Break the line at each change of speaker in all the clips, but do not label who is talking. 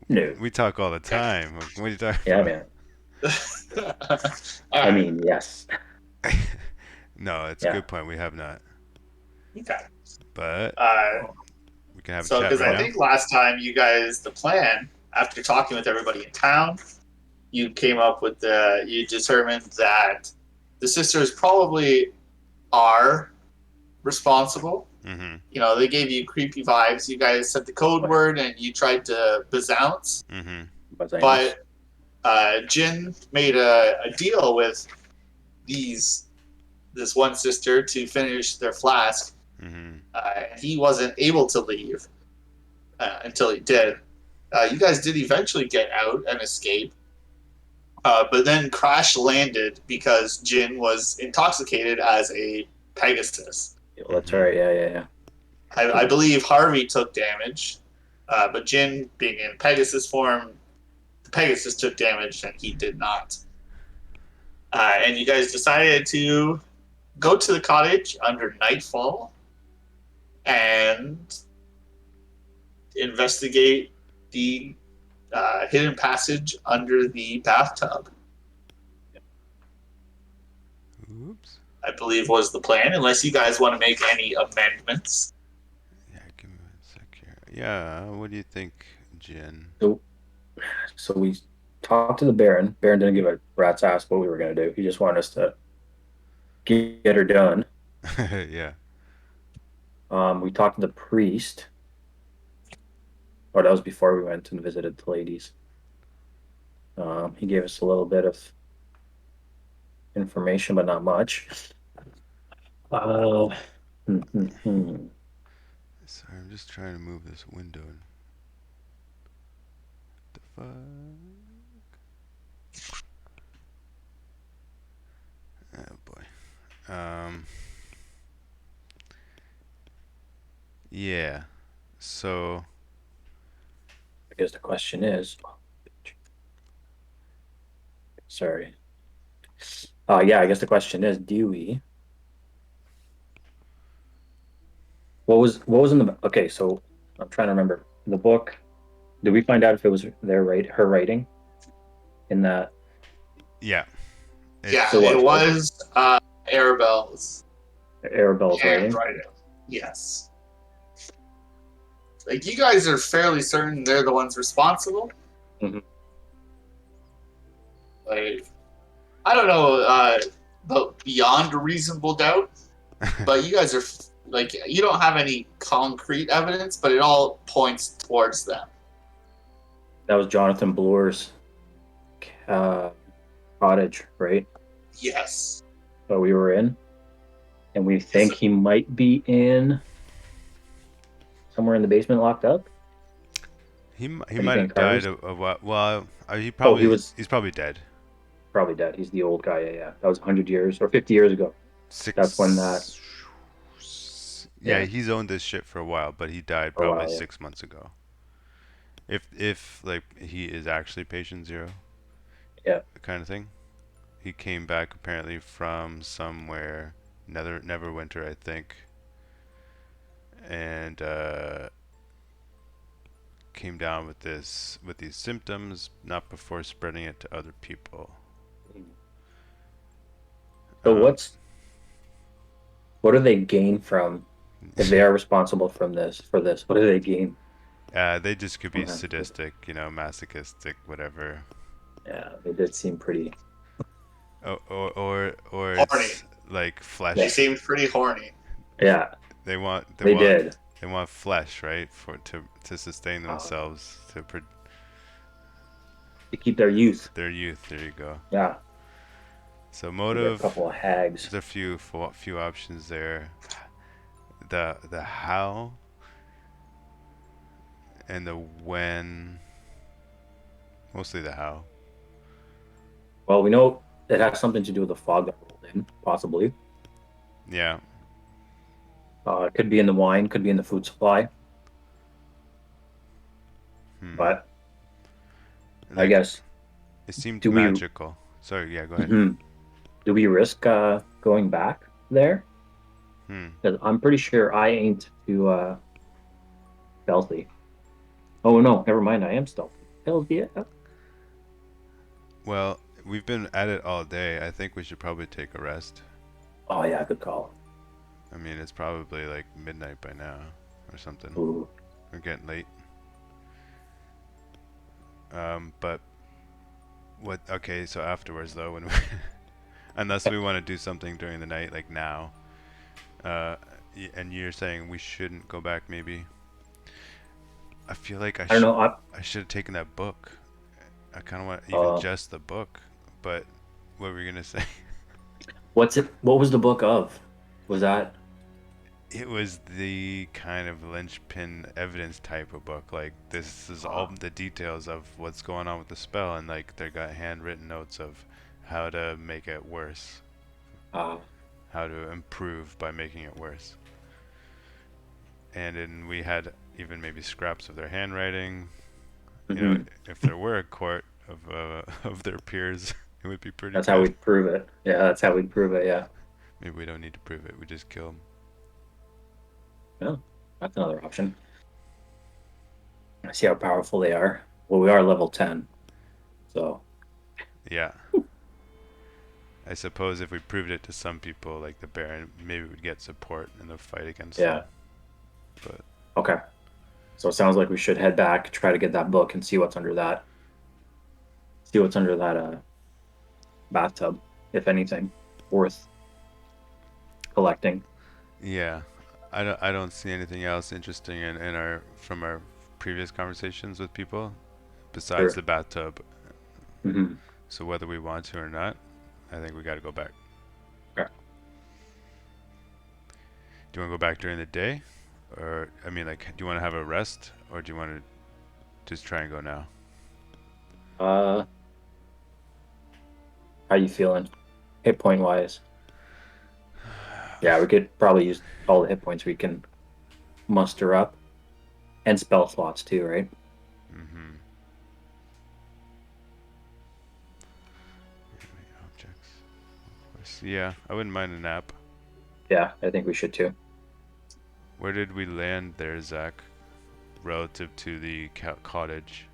No.
We talk all the time. What are you talking
Yeah,
about?
man.
All
I
right.
mean, yes.
No, it's a
Yeah.
good point. We have not,
Okay.
but
Uh,
we can have a
so,
chat
because
right
I
now.
think last time you guys, the plan after talking with everybody in town, you came up with you determined that the sisters probably are responsible.
Mm-hmm.
They gave you creepy vibes. You guys said the code
But,
word and you tried to bazounce,
Mm-hmm.
but I know.
but Jin made a deal with these this one sister to finish their flask.
Mm-hmm.
He wasn't able to leave until he did. You guys did eventually get out and escape, but then crash landed because Jin was intoxicated as a Pegasus.
That's
Mm-hmm.
right. Yeah, yeah, yeah.
I believe Harvey took damage, but Jin, being in Pegasus form, the Pegasus took damage and he did not. And you guys decided to go to the cottage under nightfall and investigate the hidden passage under the bathtub.
Oops.
I believe was the plan, unless you guys want to make any amendments.
Yeah, give me a sec here. Yeah, what do you think, Jen?
So, so we talked to the Baron. Baron didn't give a rat's ass what we were gonna do. He just wanted us to get her done.
Yeah.
We talked to the priest. Or that was before we went and visited the ladies. He gave us a little bit of information, but not much. Uh, hmm, hmm, hmm.
Sorry, I'm just trying to move this window. The fuck? Oh boy. Yeah. So,
I guess the question is, sorry. Yeah, I guess the question is, do we? What was in the? Okay, so I'm trying to remember the book. Did we find out if it was her writing in that
yeah,
Yeah,
it
it's
it
was, right?
was Arabelle's
Arabelle's writing.
handwriting. Yes. Like, you guys are fairly certain they're the ones responsible.
Mhm.
Like, I don't know about beyond a reasonable doubt, but you guys are like, you don't have any concrete evidence, but it all points towards them.
That was Jonathan Bloor's uh, cottage, right?
Yes.
That we were in, and we
Yes.
think he might be in somewhere in the basement, locked up.
he
Are you
might
getting
have died
cars?
a while. Well,
Oh, he was
he's probably dead.
probably dead. He's the old guy. Yeah, yeah. That was 100 years or 50 years ago. That's when that.
Six. Yeah,
Yeah,
he's owned this shit for a while, but he died
for a
probably
while. Yeah,
6 months ago. If like he is actually patient zero
yeah.
kind of thing. He came back apparently from somewhere, Neverwinter, I think, and came down with these symptoms, not before spreading it to other people.
So
Um,
what do they gain from if they are responsible from this for this? What do they gain
they just could be
from him?
sadistic, masochistic, whatever.
Yeah, they did seem pretty.
Or
Horny.
it's like
They
Yeah,
flesh.
seemed pretty horny.
yeah,
They want they
they
want
did.
they want flesh, right? To sustain
Uh,
themselves,
to keep their youth.
their youth. There you go.
Yeah,
So
we got a
motive,
couple of hags.
there's a few options there. The how and the when, mostly the how.
Well, we know it has something to do with the fog that rolled in, possibly.
Yeah.
It could be in the wine, could be in the food supply,
Hmm.
but I
Like
guess
it seemed
do we
magical. Sorry. Yeah. Go ahead.
mhm. Do we risk going back there?
Hmm.
Because I'm pretty sure I ain't too stealthy. Oh no, never mind. I am stealthy. Hell yeah.
Well, we've been at it all day. I think we should probably take a rest.
Oh yeah, good call.
I mean, it's probably like midnight by now or something.
Ooh.
We're getting late. But what? Okay, so afterwards though, when we, unless we want to do something during the night, like now, uh, and you're saying we shouldn't go back, maybe. I feel like
I don't know.
I should have taken that book. I kind of want even
Uh,
just the book, but what were you gonna say?
what's it? What was the book of? Was that?
It was the kind of linchpin evidence type of book. Like this is all the details of what's going on with the spell, and like they got handwritten notes of how to make it worse,
Uh,
how to improve by making it worse. And then we had even maybe scraps of their handwriting. You know,
mhm.
if there were a court of of their peers, it would be pretty
That's how
good.
we'd prove it. Yeah, that's how we'd prove it. Yeah.
Maybe we don't need to prove it. We just kill them.
Well, that's another option. I see how powerful they are. Well, we are level 10, so
Yeah. I suppose if we proved it to some people, like the Baron, maybe we'd get support in the fight against
yeah.
them. But
Okay. So it sounds like we should head back, try to get that book, and see what's under that. See what's under that bathtub, if anything, worth collecting.
yeah, I don't see anything else interesting in our from our previous conversations with people besides
Sure.
the bathtub.
Hmm.
So whether we want to or not, I think we got to go back.
Okay.
Do you want to go back during the day, or I mean, like, do you want to have a rest, or do you want to just try and go now?
Uh, how you feeling, hit point wise? Yeah, we could probably use all the hit points we can muster up, and spell slots too, right?
Mm-hmm. Objects. Yeah, I wouldn't mind a nap.
Yeah, I think we should too.
Where did we land there, Zach, relative to the cottage?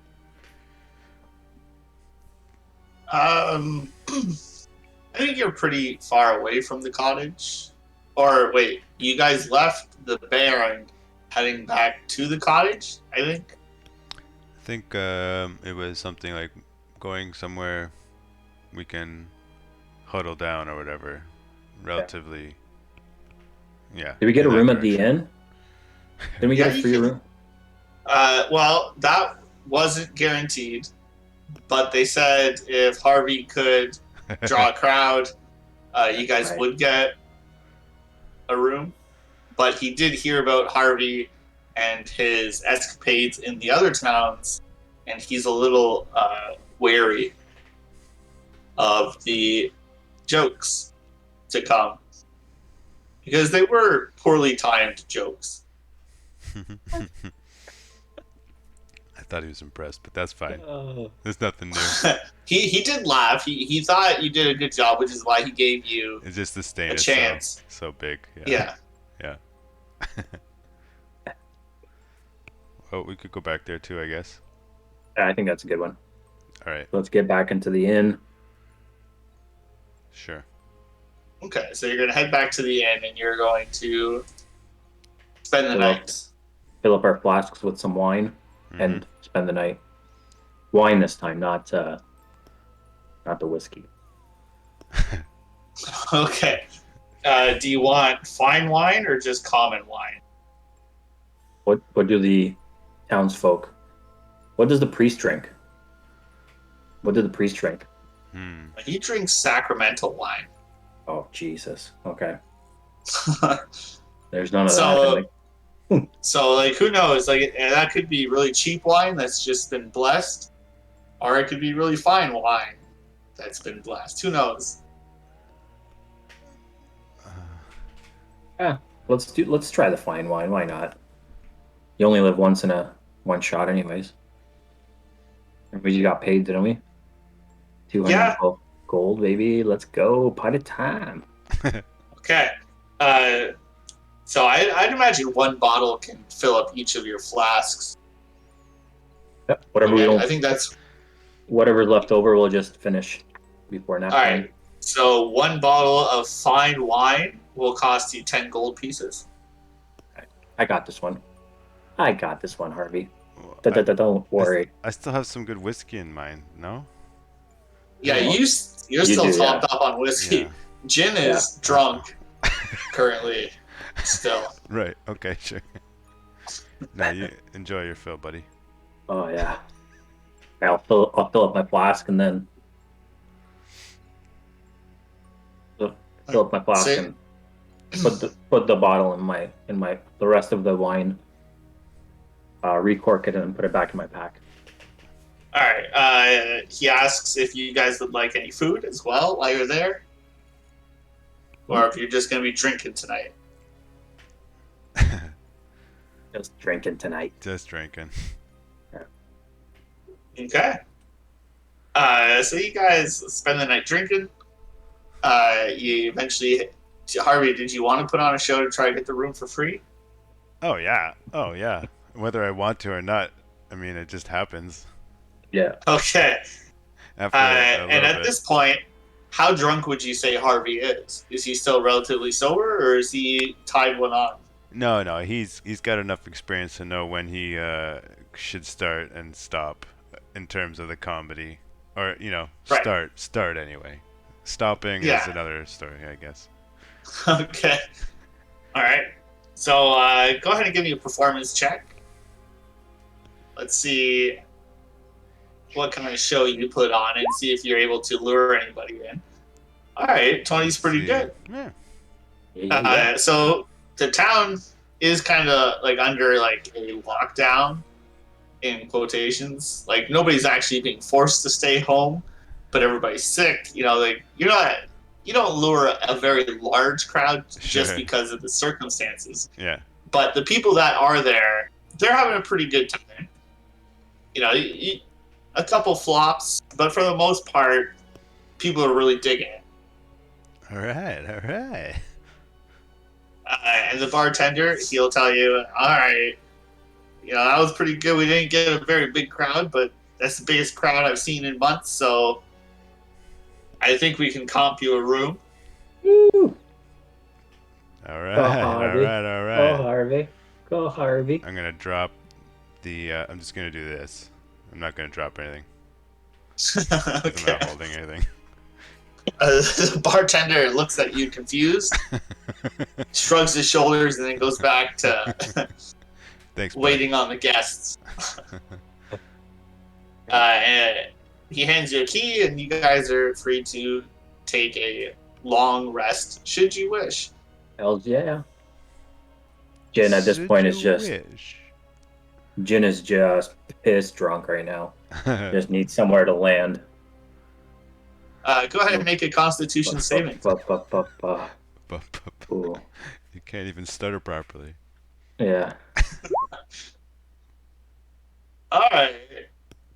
I think you're pretty far away from the cottage. Or wait, you guys left the Baron heading back to the cottage, I think?
I think it was something like going somewhere we can huddle down or whatever.
Yeah.
Relatively, yeah,
Did we get
in
a
that
room at the
direction.
inn? Didn't we get
Yeah,
a
you
free
can.
room?
Well, that wasn't guaranteed, but they said if Harvey could draw a crowd, you guys
Right.
would get a room. But he did hear about Harvey and his escapades in the other towns, and he's a little wary of the jokes to come because they were poorly timed jokes.
I thought he was impressed, but that's fine.
Oh.
There's nothing new.
He did laugh. He thought you did a good job, which is why he gave you
It's just the stain
a
is
chance.
so big. Yeah.
Yeah.
Yeah. Well, we could go back there too, I guess.
I think that's a good one.
All right.
Let's get back into the inn.
Sure.
Okay, so you're gonna head back to the inn and you're going to spend the
Fill up,
night.
fill up our flasks with some wine
Mm-hmm.
and spend the night. Wine this time, not the whiskey.
Okay. Do you want fine wine or just common wine?
What do the townsfolk? What does the priest drink? What did the priest drink?
Hmm.
He drinks sacramental wine.
Oh Jesus. Okay. There's none of that.
so,
Then.
like, who knows? Like, that could be really cheap wine that's just been blessed, or it could be really fine wine that's been blessed. Who knows?
Yeah. Let's try the fine wine. Why not? You only live once in a one shot, anyways. And we just got paid, didn't we? 200
Yeah.
gold, baby. Let's go. Party time.
Okay. So I'd imagine one bottle can fill up each of your flasks.
Yep. Whatever we
Okay, I
don't,
think that's
whatever's left over, we'll just finish before nap
all
time.
right. So one bottle of fine wine will cost you 10 gold pieces.
I got this one. I got this one, Harvey.
Well,
Don't worry.
I still have some good whiskey in mine. No.
Yeah, you're
You
still
do,
topped
yeah.
up on
Yeah.
whiskey. Jin
Yeah.
is drunk currently, still.
Right. Okay. Sure. No, you enjoy your fill, buddy.
Oh yeah. I'll fill up my flask and then fill up my flask
So,
and put the bottle in my the rest of the wine, recork it and put it back in my pack.
all right. He asks if you guys would like any food as well while you're there, or if you're just going to be drinking tonight.
Just drinking tonight.
Just drinking.
Okay. So you guys spend the night drinking. You eventually, Harvey, did you want to put on a show to try to get the room for free?
Oh yeah. Oh yeah. Whether I want to or not, I mean, it just happens
Yeah.
Okay.
after a
And
little
at
bit.
this point, how drunk would you say Harvey is? Is he still relatively sober, or is he tied one on?
No, no, he's got enough experience to know when he should start and stop in terms of the comedy, or
Right.
start anyway. Stopping is
Yeah.
another story, I guess.
Okay. All right. So go ahead and give me a performance check. Let's see what kind of show you put on and see if you're able to lure anybody in. All right, 20's
Let's
pretty
see.
good.
Yeah.
Yeah.
So the town is kind of like under like a lockdown in quotations. Like nobody's actually being forced to stay home, but everybody's sick. Like you don't lure a very large crowd just
Sure.
because of the circumstances.
Yeah.
But the people that are there, they're having a pretty good time. A couple flops, but for the most part, people are really digging it.
All right. All right.
And the bartender, he'll tell you, all right, that was pretty good. We didn't get a very big crowd, but that's the biggest crowd I've seen in months. So I think we can comp you a room.
Woo!
All
Go
right. All
Harvey.
right. All
Go
right.
Harvey. Go Harvey.
I'm gonna drop the. I'm just gonna do this. I'm not gonna drop anything because I'm
Okay.
not holding anything.
The bartender looks at you confused, shrugs his shoulders, and then goes back to
Thanks, bud.
waiting on the guests. And he hands you a key, and you guys are free to take a long rest should you wish.
Hells yeah. Jin at this
Should
point is
you
just
wish?
Jin is just pissed drunk right now. Just needs somewhere to land.
Go ahead and make a Constitution saving.
Ooh.
You can't even stutter properly.
Yeah.
All right.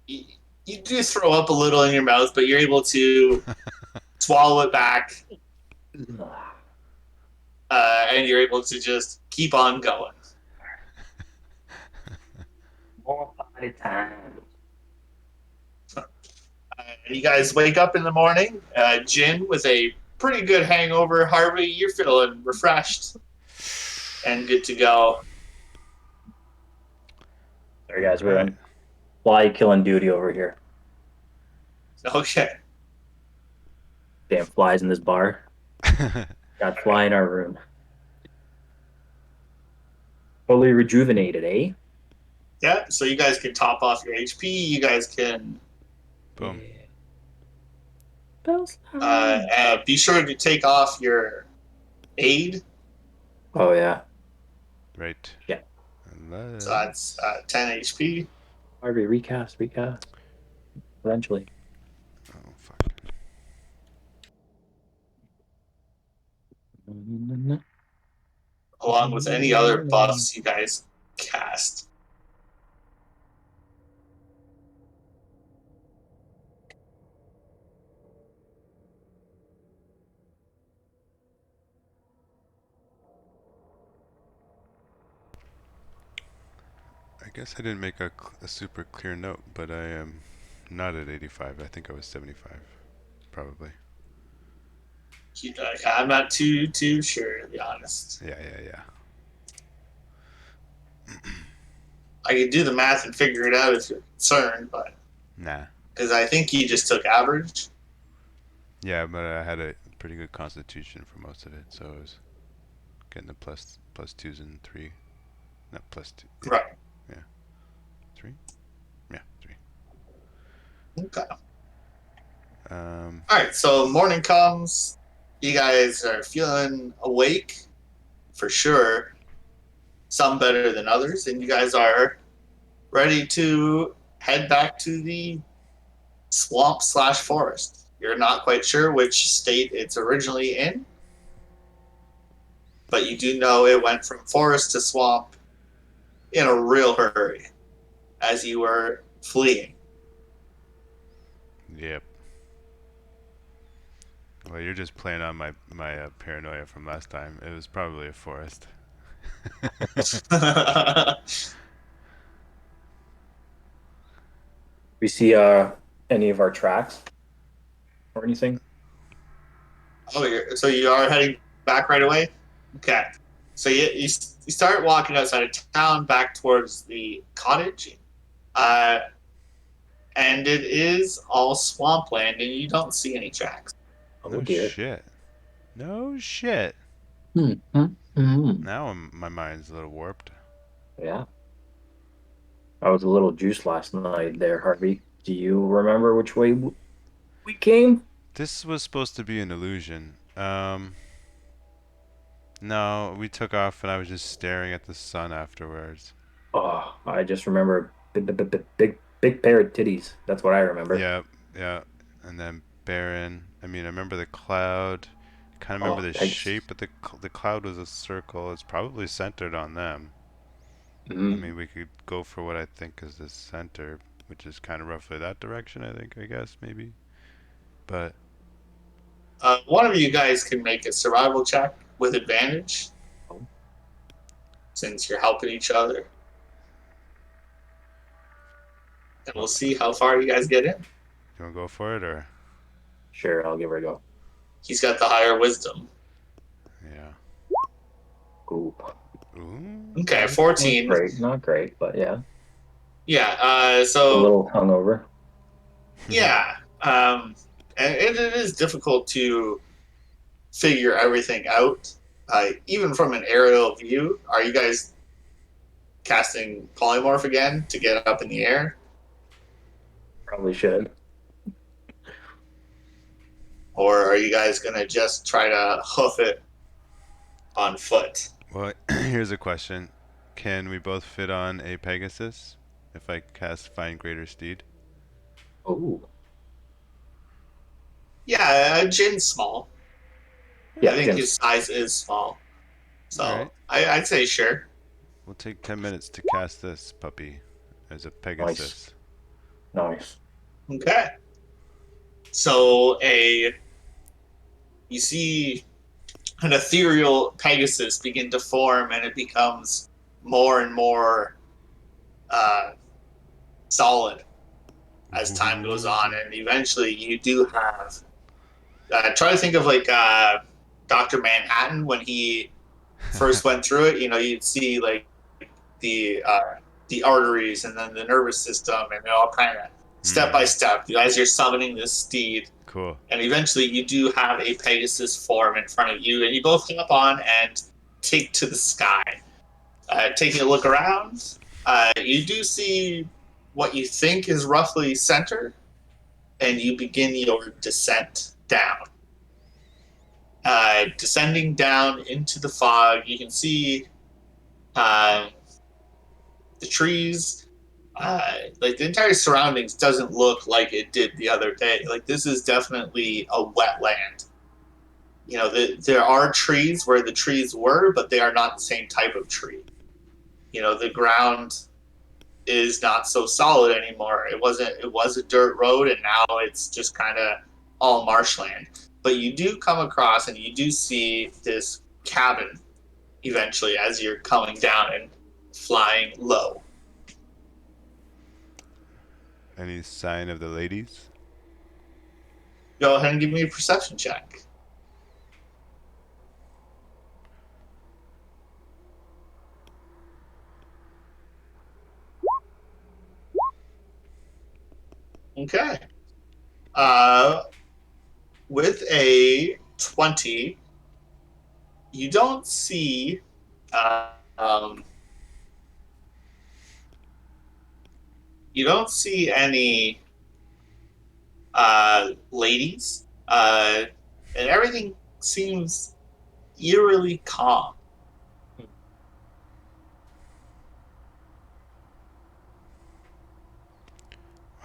You do throw up a little in your mouth, but you're able to swallow it back, and you're able to just keep on going.
More party time.
And you guys wake up in the morning. Jin with a pretty good hangover. Harvey, you're feeling refreshed and good to go.
Sorry guys, we're
Right.
on fly killing duty over here.
Okay.
Damn flies in this bar. Got fly in our room. Fully rejuvenated, eh?
Yeah, so you guys can top off your HP. You guys can
Boom.
be sure to take off your aid.
Oh yeah.
Right.
Yeah.
So that's 10 HP.
Harvey, recast. Eventually.
Oh fuck.
Along with any other buffs you guys cast.
I guess I didn't make a super clear note, but I am not at 85. I think I was 75, probably.
I'm not too sure, to be honest.
Yeah, yeah, yeah.
I could do the math and figure it out if you're concerned, but
Nah.
because I think you just took average.
Yeah, but I had a pretty good constitution for most of it, so I was getting the plus twos and three. Not plus two. Yeah,
Right.
yeah. Three? Yeah, three.
Okay.
Um,
All right. So morning comes. You guys are feeling awake for sure. Some better than others, and you guys are ready to head back to the swamp slash forest. You're not quite sure which state it's originally in, but you do know it went from forest to swamp in a real hurry as you were fleeing.
yep. Well, you're just playing on my paranoia from last time. It was probably a forest.
We see any of our tracks or anything?
So you are heading back right away? Okay. So you start walking outside of town back towards the cottage. Uh, and it is all swampland, and you don't see any tracks.
Oh
No
dear.
shit. No shit.
Hmm. Hmm. Hmm.
Now my mind's a little warped.
Yeah. I was a little juiced last night there, Harvey. Do you remember which way we came?
This was supposed to be an illusion. No, we took off and I was just staring at the sun afterwards.
Oh, I just remember big pair of titties. That's what I remember.
Yeah, yeah. And then Baron. I mean, I remember the cloud. Kind of remember
Oh,
the
Pegasus.
shape, but the cloud was a circle. It's probably centered on them. I
Mm.
mean, we could go for what I think is the center, which is kind of roughly that direction, I think, I guess, maybe. But,
One of you guys can make a survival check with advantage
Oh,
since you're helping each other, and we'll
well,
see how far you guys get in.
you want to go for it, or?
sure, I'll give her a go.
He's got the higher wisdom.
Yeah.
Ooh,
Ooh.
Okay,
not
14.
great, not great, but yeah,
Yeah.
a
So
little hungover.
yeah, and it is difficult to figure everything out, even from an aerial view. Are you guys casting polymorph again to get up in the air,
Probably should.
or are you guys gonna just try to hoof it on foot?
Well, here's a question. Can we both fit on a Pegasus if I cast Find Greater Steed?
Oh,
Yeah, Jin's small. I
yeah,
think
Jim's
his size is small,
Alright.
so I'd say sure.
We'll take 10 minutes to cast this puppy as a
nice,
Pegasus.
nice.
Okay, so a you see an ethereal Pegasus begin to form, and it becomes more and more uh, solid as time goes on,
Ooh.
and eventually you do have. Try to think of like Doctor Manhattan when he first went through it. You know, you'd see like the uh, the arteries and then the nervous system, and it all kind of step by
Mm,
step. You guys are summoning this steed,
cool.
and eventually you do have a Pegasus form in front of you, and you both hop on and take to the sky. Taking a look around, you do see what you think is roughly center, and you begin your descent down. Descending down into the fog, you can see uh, the trees. Like the entire surroundings doesn't look like it did the other day. Like this is definitely a wetland. You know, there are trees where the trees were, but they are not the same type of tree. You know, the ground is not so solid anymore. It wasn't. It was a dirt road, and now it's just kind of all marshland. But you do come across, and you do see this cabin eventually as you're coming down and flying low.
Any sign of the ladies?
Go ahead and give me a perception check. Okay. Uh, with a 20, you don't see uh, um, you don't see any ladies, and everything seems eerily calm.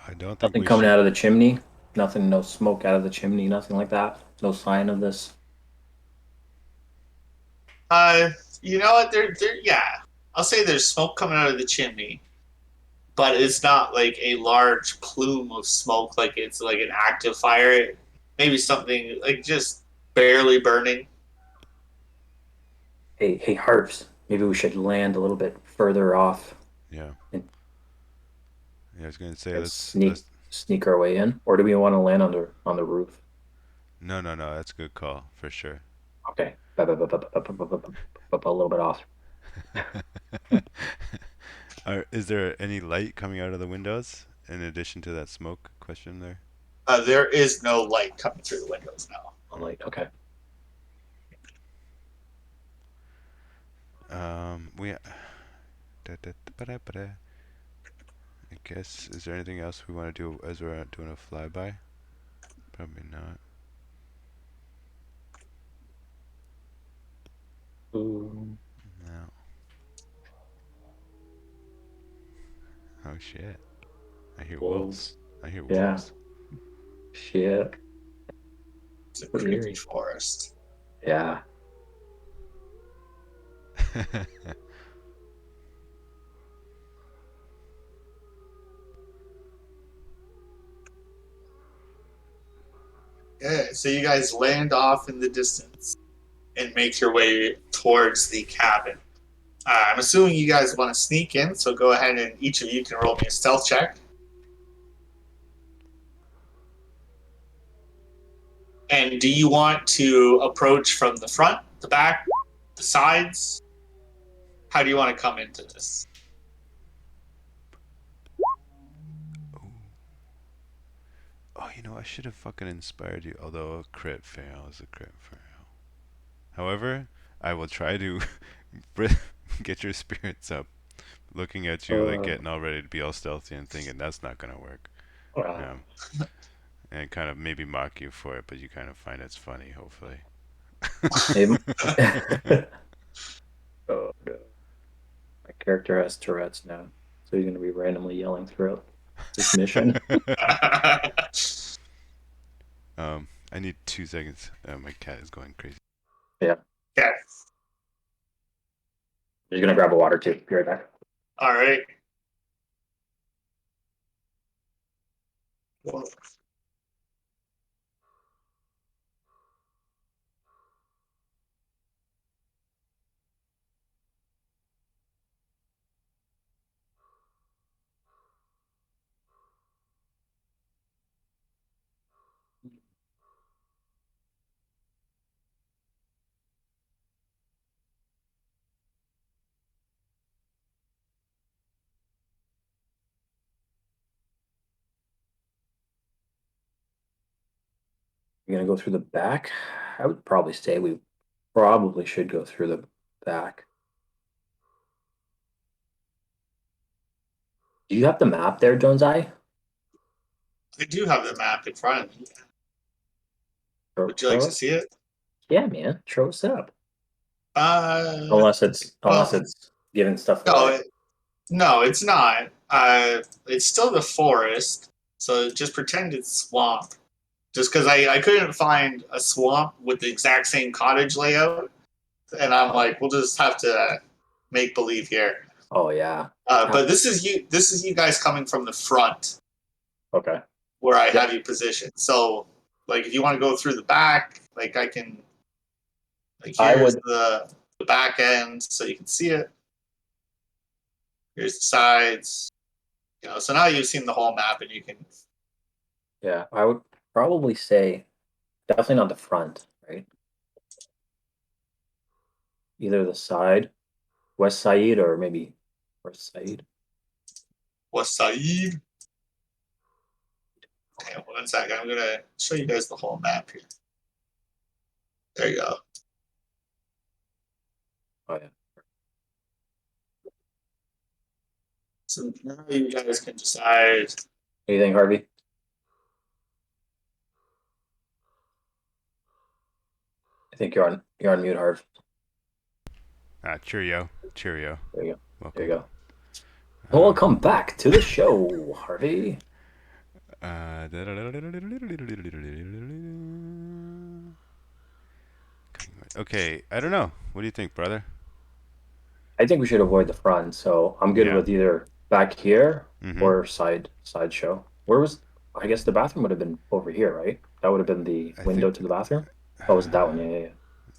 I don't think
Nothing
we
coming
should.
out of the chimney. Nothing, no smoke out of the chimney. Nothing like that. No sign of this.
Uh, you know what? Yeah, I'll say there's smoke coming out of the chimney, but it's not like a large plume of smoke, like it's like an active fire. Maybe something like just barely burning.
Hey, Harps. Maybe we should land a little bit further off
Yeah.
and,
Yeah, I was gonna say
and
let's.
sneak our way in, or do we want to land on the roof?
No, no, no. That's a good call for sure.
Okay, a little bit off.
Is there any light coming out of the windows in addition to that smoke question there?
There is no light coming through the windows now.
I'm like, okay.
We. I guess. Is there anything else we want to do as we're doing a flyby? Probably not.
Ooh,
No. Oh shit! I hear wolves.
wolves.
I hear
Yeah.
wolves.
Shit.
It's a
So
creepy
eerie.
forest.
Yeah.
Yeah, so you guys land off in the distance and make your way towards the cabin. I'm assuming you guys want to sneak in, so go ahead and each of you can roll me a stealth check. And do you want to approach from the front, the back, the sides? How do you want to come into this?
Oh. Oh, you know, I should have fucking inspired you. Although a crit fail is a crit fail. However, I will try to get your spirits up. Looking at you like
Uh,
getting all ready to be all stealthy and thinking that's not gonna work.
uh,
Um, and kind of maybe mock you for it, but you kind of find it's funny, hopefully.
maybe. Oh no. My character has Tourette's now, so he's gonna be randomly yelling throughout this mission.
I need 2 seconds. My cat is going crazy.
Yeah.
Okay.
He's gonna grab a water too. Be right back.
All right.
We're gonna go through the back. I would probably say we probably should go through the back. Do you have the map there, Jones Eye?
I do have the map in front of me. Would you like
Throw
to
it?
see it?
Yeah, man. Throw us up.
Uh,
Unless
well,
it's giving stuff
no,
away.
no, it's not. It's still the forest, so just pretend it's swamp. Just because I couldn't find a swamp with the exact same cottage layout, and I'm
Oh,
like, we'll just have to make believe here.
oh yeah.
But this is you. This is you guys coming from the front
Okay.
where I
Yep.
have you positioned. So, like, if you want to go through the back, like I can. Like,
I
here's
would.
the back end, so you can see it. Here's the sides. So now you've seen the whole map, and you can.
Yeah, I would probably say definitely not the front, right? Either the side, west side, or maybe west side.
West side. Okay, 1 second. I'm gonna show you guys the whole map here. There you go.
Oh yeah.
So now you guys can decide.
What do you think, Harvey? I think you're on mute, Harv.
Cheerio. Cheerio.
There you go. There you
Welcome.
go.
Um,
Welcome back to the show, Harvey.
uh, okay, I don't know. What do you think, brother?
I think we should avoid the front, so I'm good
Yeah.
with either back here
Mm-hmm.
or side show. Where was I guess the bathroom would have been over here, right? That would have been the
I think.
window to the bathroom. Oh, was it that one? Yeah, yeah, yeah.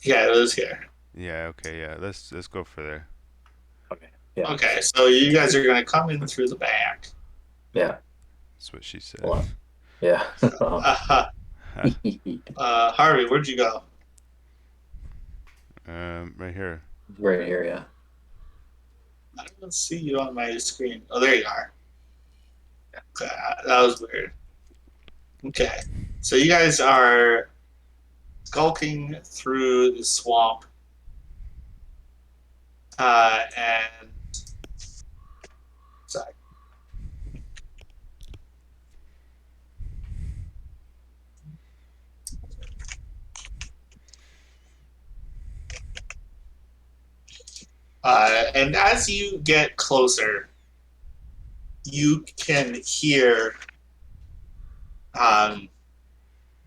Yeah, it is here.
Yeah. Okay. Yeah. Let's go for there.
Okay. Yeah.
Okay, so you guys are gonna come in through the back.
Yeah.
That's what she said.
Hold on. Yeah.
Harvey, where'd you go?
Right here.
Right here, yeah.
I don't see you on my screen. Oh, there you are. Okay, that was weird. Okay, so you guys are skulking through the swamp, and sorry. And as you get closer, you can hear um,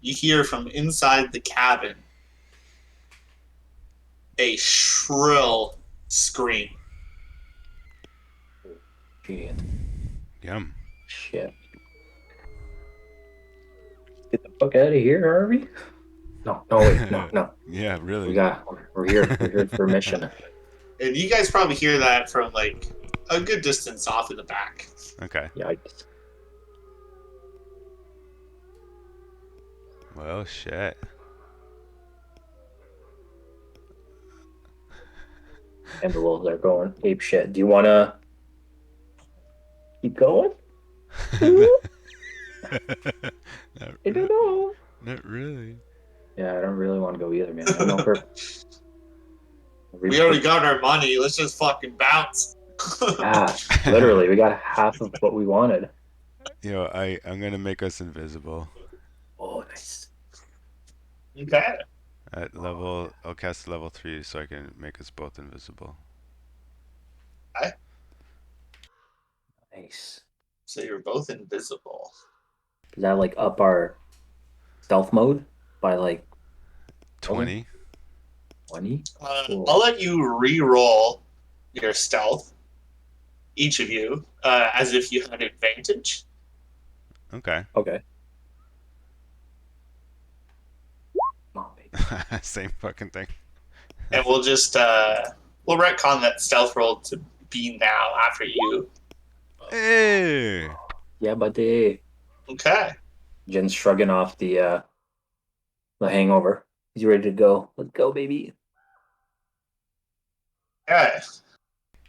you hear from inside the cabin a shrill scream.
Shit.
Yum.
Shit. Get the fuck out of here, Harvey. No, no, wait, no, no.
Yeah.
We
Really.
got we're here. We're here for a mission.
And you guys probably hear that from like a good distance off in the back.
Okay.
Yikes.
Well, shit.
And the wolves are going ape shit. Do you wanna keep going?
not,
I don't know.
not really.
Yeah, I don't really want to go either, man. I don't know for
We already got our money. Let's just fucking bounce.
yeah, literally, we got half of what we wanted.
I'm gonna make us invisible.
Oh, nice.
Okay.
At level, I'll cast level 3 so I can make us both invisible.
Nice.
So you're both invisible.
Does that like up our stealth mode by like
20.
20?
I'll let you re-roll your stealth, each of you, as if you had advantage.
Okay.
Okay. Come on, baby.
Same fucking thing.
And we'll just we'll retcon that stealth roll to be now after you.
Hey!
Yeah, buddy.
Okay.
Jen's shrugging off the hangover. He's ready to go. Let's go, baby.
Okay.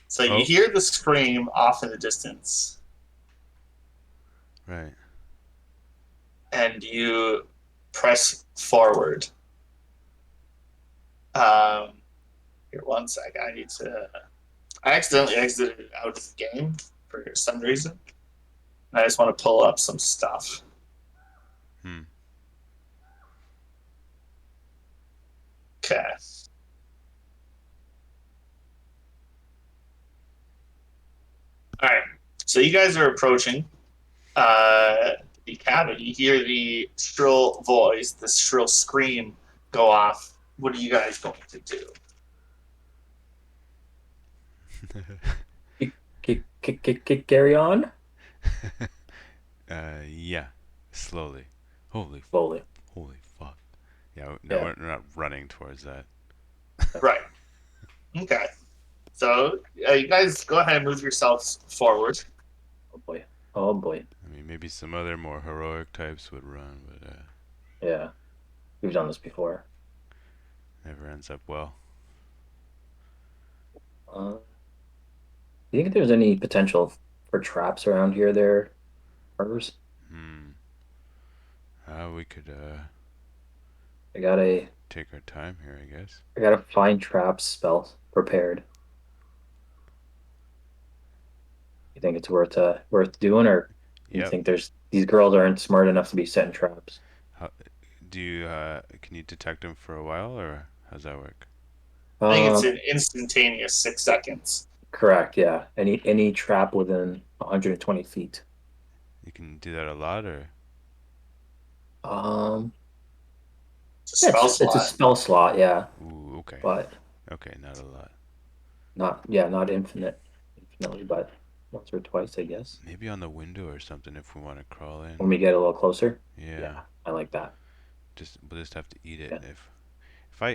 So you
Oh.
hear the scream off in the distance,
Right.
and you press forward. Here, 1 second. I need to. I accidentally exited out of the game for some reason. I just want to pull up some stuff.
Hmm.
Okay. All right. So you guys are approaching the cabin. You hear the shrill voice, the shrill scream go off. What are you guys going to do?
Carry on
Yeah. Slowly. Holy
slowly.
fuck. Yeah, no,
Yeah.
we're not running towards that.
Right. Okay. So you guys go ahead and move yourselves forward.
Oh boy. Oh boy.
I mean, maybe some other more heroic types would run, but
Yeah, we've done this before.
never ends up well.
Do you think there's any potential for traps around here there, Harbors?
Hmm. We could
I got a
take our time here, I guess.
I got a find traps spell prepared. You think it's worth doing, or you
Yep.
think there's these girls aren't smart enough to be setting traps?
How, do you can you detect them for a while, or how's that work?
I think it's
Um,
an instantaneous 6 seconds.
Correct, yeah. Any trap within 120 feet.
You can do that a lot, or
Um,
It's a
yeah,
spell
it's a
slot.
spell slot, yeah,
ooh, okay,
but
okay, not a lot.
not infinitely, but once or twice, I guess.
Maybe on the window or something if we want to crawl in.
When we get a little closer,
Yeah,
yeah, I like that.
just we'll just have to eat it.
Yeah.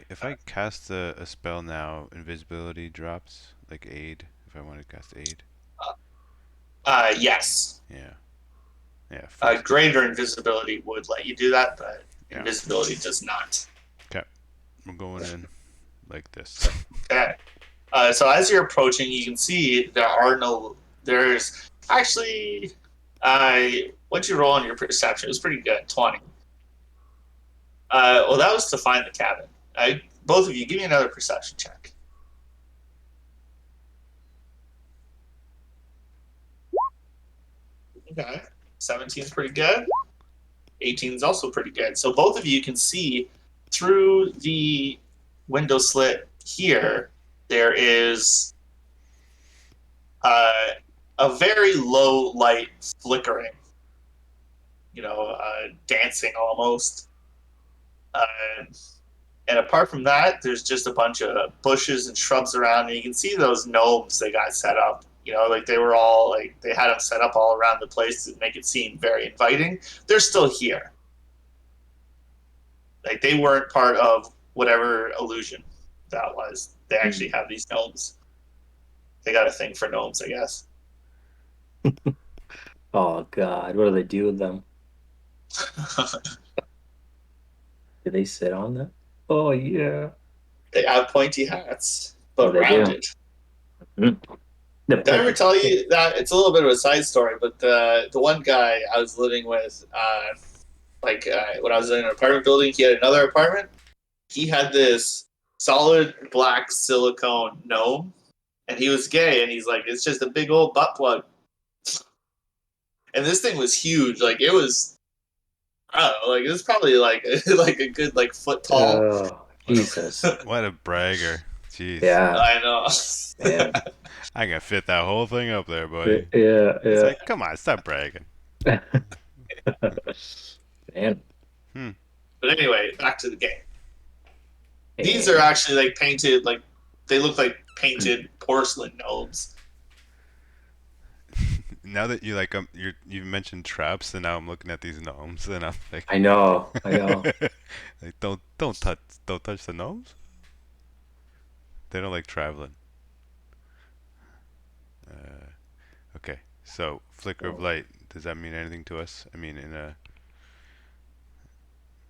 If I cast a spell now, invisibility drops like aid. If I want to cast aid,
Yes.
yeah, yeah, first,
Greater invisibility would let you do that, but
yeah.
invisibility does not.
Okay, we're going in like this.
Okay. So as you're approaching, you can see there are no. There's actually. What'd you roll on your perception? It was pretty good, 20. Well, that was to find the cabin. Both of you, give me another perception check. Okay. 17 is pretty good. 18 is also pretty good. So both of you can see through the window slit here, there is uh, a very low light flickering, dancing almost. Uh, and apart from that, there's just a bunch of bushes and shrubs around, and you can see those gnomes they got set up. Like they were all like they had them set up all around the place to make it seem very inviting. They're still here. Like they weren't part of whatever illusion that was. They actually
Hmm.
have these gnomes. They got a thing for gnomes, I guess.
Oh God, what do they do with them? Do they sit on them? Oh yeah.
They have pointy hats,
Oh,
but
they do.
rounded.
Hmm. The
Did I ever
pointy.
tell you that it's a little bit of a side story? But the one guy I was living with, when I was in an apartment building, he had another apartment. He had this solid black silicone gnome, and he was gay, and he's like, it's just a big old butt plug. And this thing was huge. Like it was, I don't know, like it was probably like like a good like foot tall.
Oh,
What a
Jesus.
what a bragger. Jeez,
Yeah,
I know.
man.
I can fit that whole thing up there, buddy.
Yeah,
He's
yeah.
like, come on, stop bragging.
Man.
Hmm.
But anyway, back to the game. These are
And
actually like painted, like they look like painted porcelain gnomes.
Now that you mentioned traps, and now I'm looking at these gnomes, and I'm like,
I know.
like don't touch the gnomes. They don't like traveling. Uh, okay, so flicker of
Oh,
light. Does that mean anything to us? I mean, in a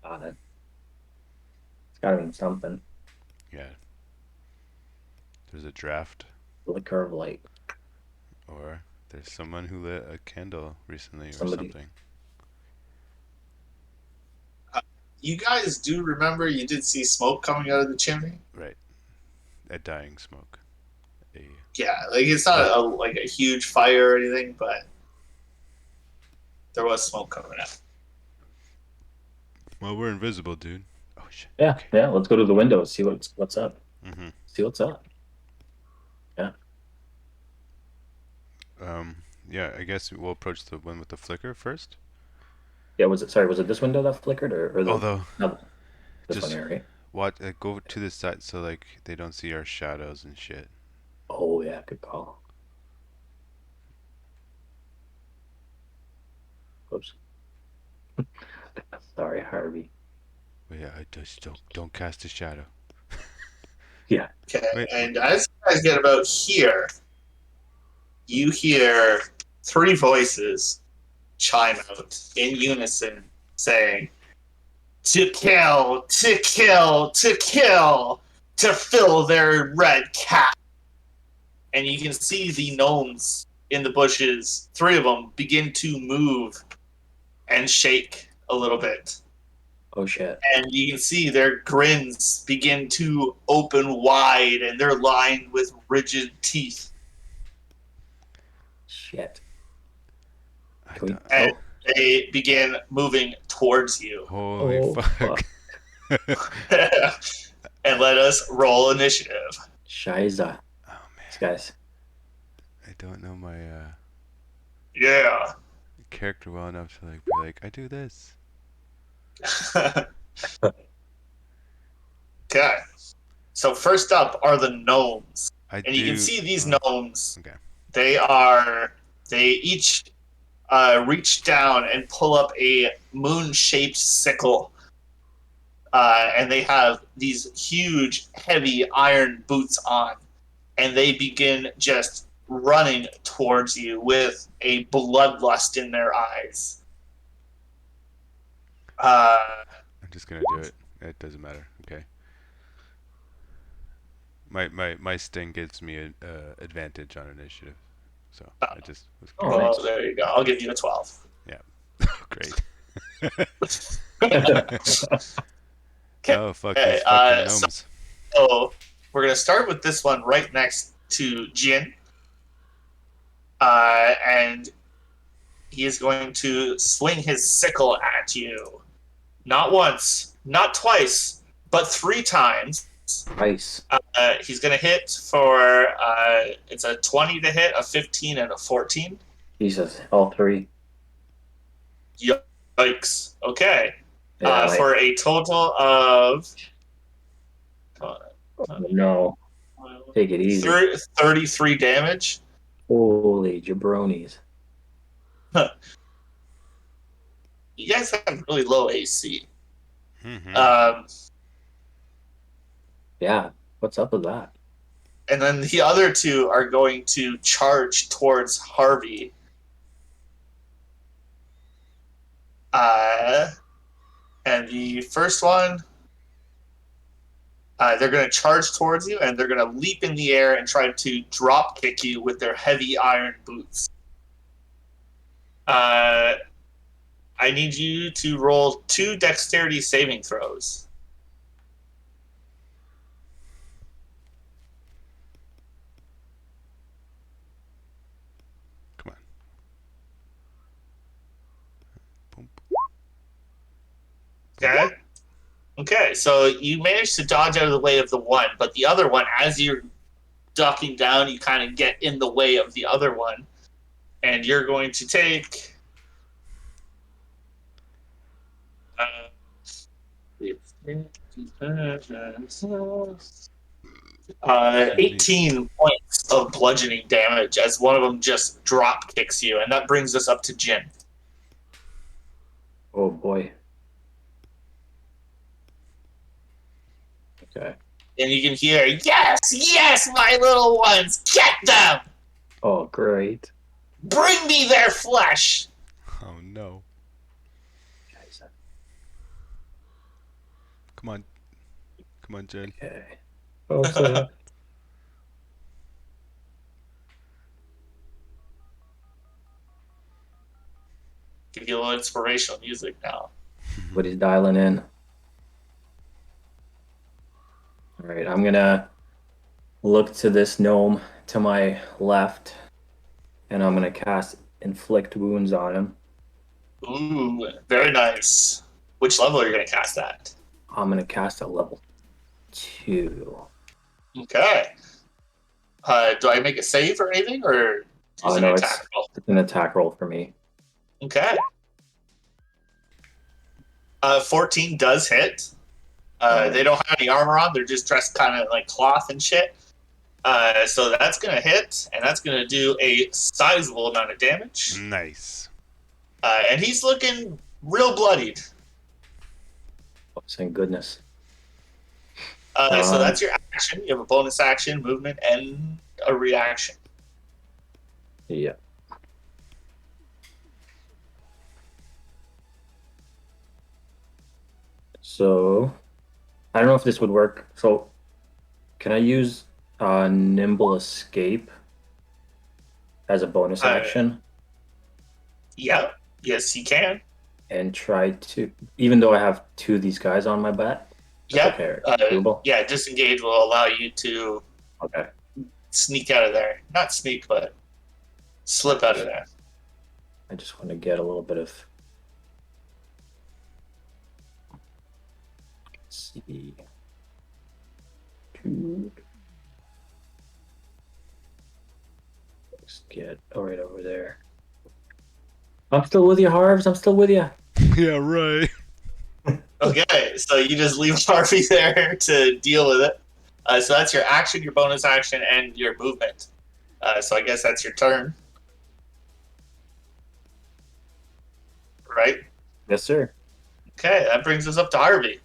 got it. It's gotta mean something.
yeah, there's a draft,
Flicker of light.
or there's someone who lit a candle recently, or
Somebody.
something.
You guys do remember you did see smoke coming out of the chimney?
Right, a dying smoke. A
Yeah, like it's not like a huge fire or anything, but there was smoke coming out.
well, we're invisible, dude. Oh shit.
Yeah,
Okay.
yeah. Let's go to the window. See what's up.
Mhm.
See what's up. Yeah.
Um. Yeah, I guess we'll approach the one with the flicker first.
Yeah. Was it? Sorry. Was it this window that flickered, or the
Although,
no, this one
just
here? Right.
watch. Go to the side so like they don't see our shadows and shit.
Oh yeah. Good call. Oops. Sorry, Harvey.
But yeah, I just don't cast a shadow.
Yeah.
Okay,
Wait,
and as you guys get about here, you hear three voices chime out in unison, saying, "To kill, to kill, to kill, to fill their red cap." And you can see the gnomes in the bushes, 3 of them, begin to move and shake a little bit.
Oh shit.
And you can see their grins begin to open wide, and they're lined with rigid teeth.
Shit.
I
Can we?
don't,
And
Oh.
they begin moving towards you.
holy
Oh,
fuck.
And let us roll initiative.
Shiza.
Oh
These
man,
guys.
I don't know my
Yeah.
character well enough to like be like, I do this.
Okay. So first up are the gnomes.
I
And you can
do.
see these gnomes.
Okay.
They each reach down and pull up a moon-shaped sickle. And they have these huge, heavy iron boots on. And they begin just running towards you with a bloodlust in their eyes.
I'm just gonna do it. It doesn't matter. Okay. My sting gives me an advantage on initiative, so I just was
Oh,
curious.
nice.
Oh, there you go. I'll give you a 12.
Great.
Okay.
Oh fuck these fucking gnomes.
So we're going to start with this one right next to Jin. And he is going to swing his sickle at you. Not once, not twice, but 3 times.
Nice.
He's going to hit for, it's a 20 to hit, a 15, and a 14.
Jesus. All 3.
Yikes. Okay.
Yeah.
For a total of
Oh, no. Take it easy.
33 damage.
Holy jabronis.
You guys have really low AC.
Mm-hmm.
Yeah. What's up with that?
And then the other 2 are going to charge towards Harvey. And the first one, they're going to charge towards you, and they're going to leap in the air and try to drop kick you with their heavy iron boots. I need you to roll 2 dexterity saving throws.
Come on. Boom.
Okay. Okay, so you managed to dodge out of the way of the one, but the other one, as you're ducking down, you kind of get in the way of the other one, and you're going to take 18 points of bludgeoning damage as one of them just drop kicks you, and that brings us up to Jin.
Oh boy. Okay.
And you can hear, "Yes, yes, my little ones, get them!
Oh, great.
Bring me their flesh!"
Oh no.
Shiza.
Come on. Come on, Jen.
Okay. Okay.
Give you a little inspirational music now.
But he's dialing in. All right, I'm gonna look to this gnome to my left, and I'm gonna cast Inflict Wounds on him.
Ooh, very nice. Which level are you going to cast that?
I'm gonna cast at level 2.
Okay. Do I make a save or anything, or is
Oh
it
no,
an
it's
attack roll?
an attack roll for me.
Okay. 14 does hit. They don't have any armor on. They're just dressed kind of like cloth and shit. So that's going to hit, and that's going to do a sizable amount of damage.
Nice.
And he's looking real bloodied.
Oh, thank goodness.
So that's your action. You have a bonus action, movement, and a reaction.
Yeah. So I don't know if this would work. So can I use nimble escape as a bonus
Uh,
action
yeah, yes, you can.
and try to, even though I have two of these guys on my bat, that's
Yep.
okay, right? Doable.
Yeah, disengage will allow you to
Okay.
sneak out of there. Not sneak, but slip out of
Just
there.
I just want to get a little bit of. Let's see. Let's get right over there. I'm still with you, Harvs. I'm still with you.
Yeah, right.
Okay, so you just leave Harvey there to deal with it. So that's your action, your bonus action, and your movement. So I guess that's your turn, right?
Yes, sir.
Okay, that brings us up to Harvey.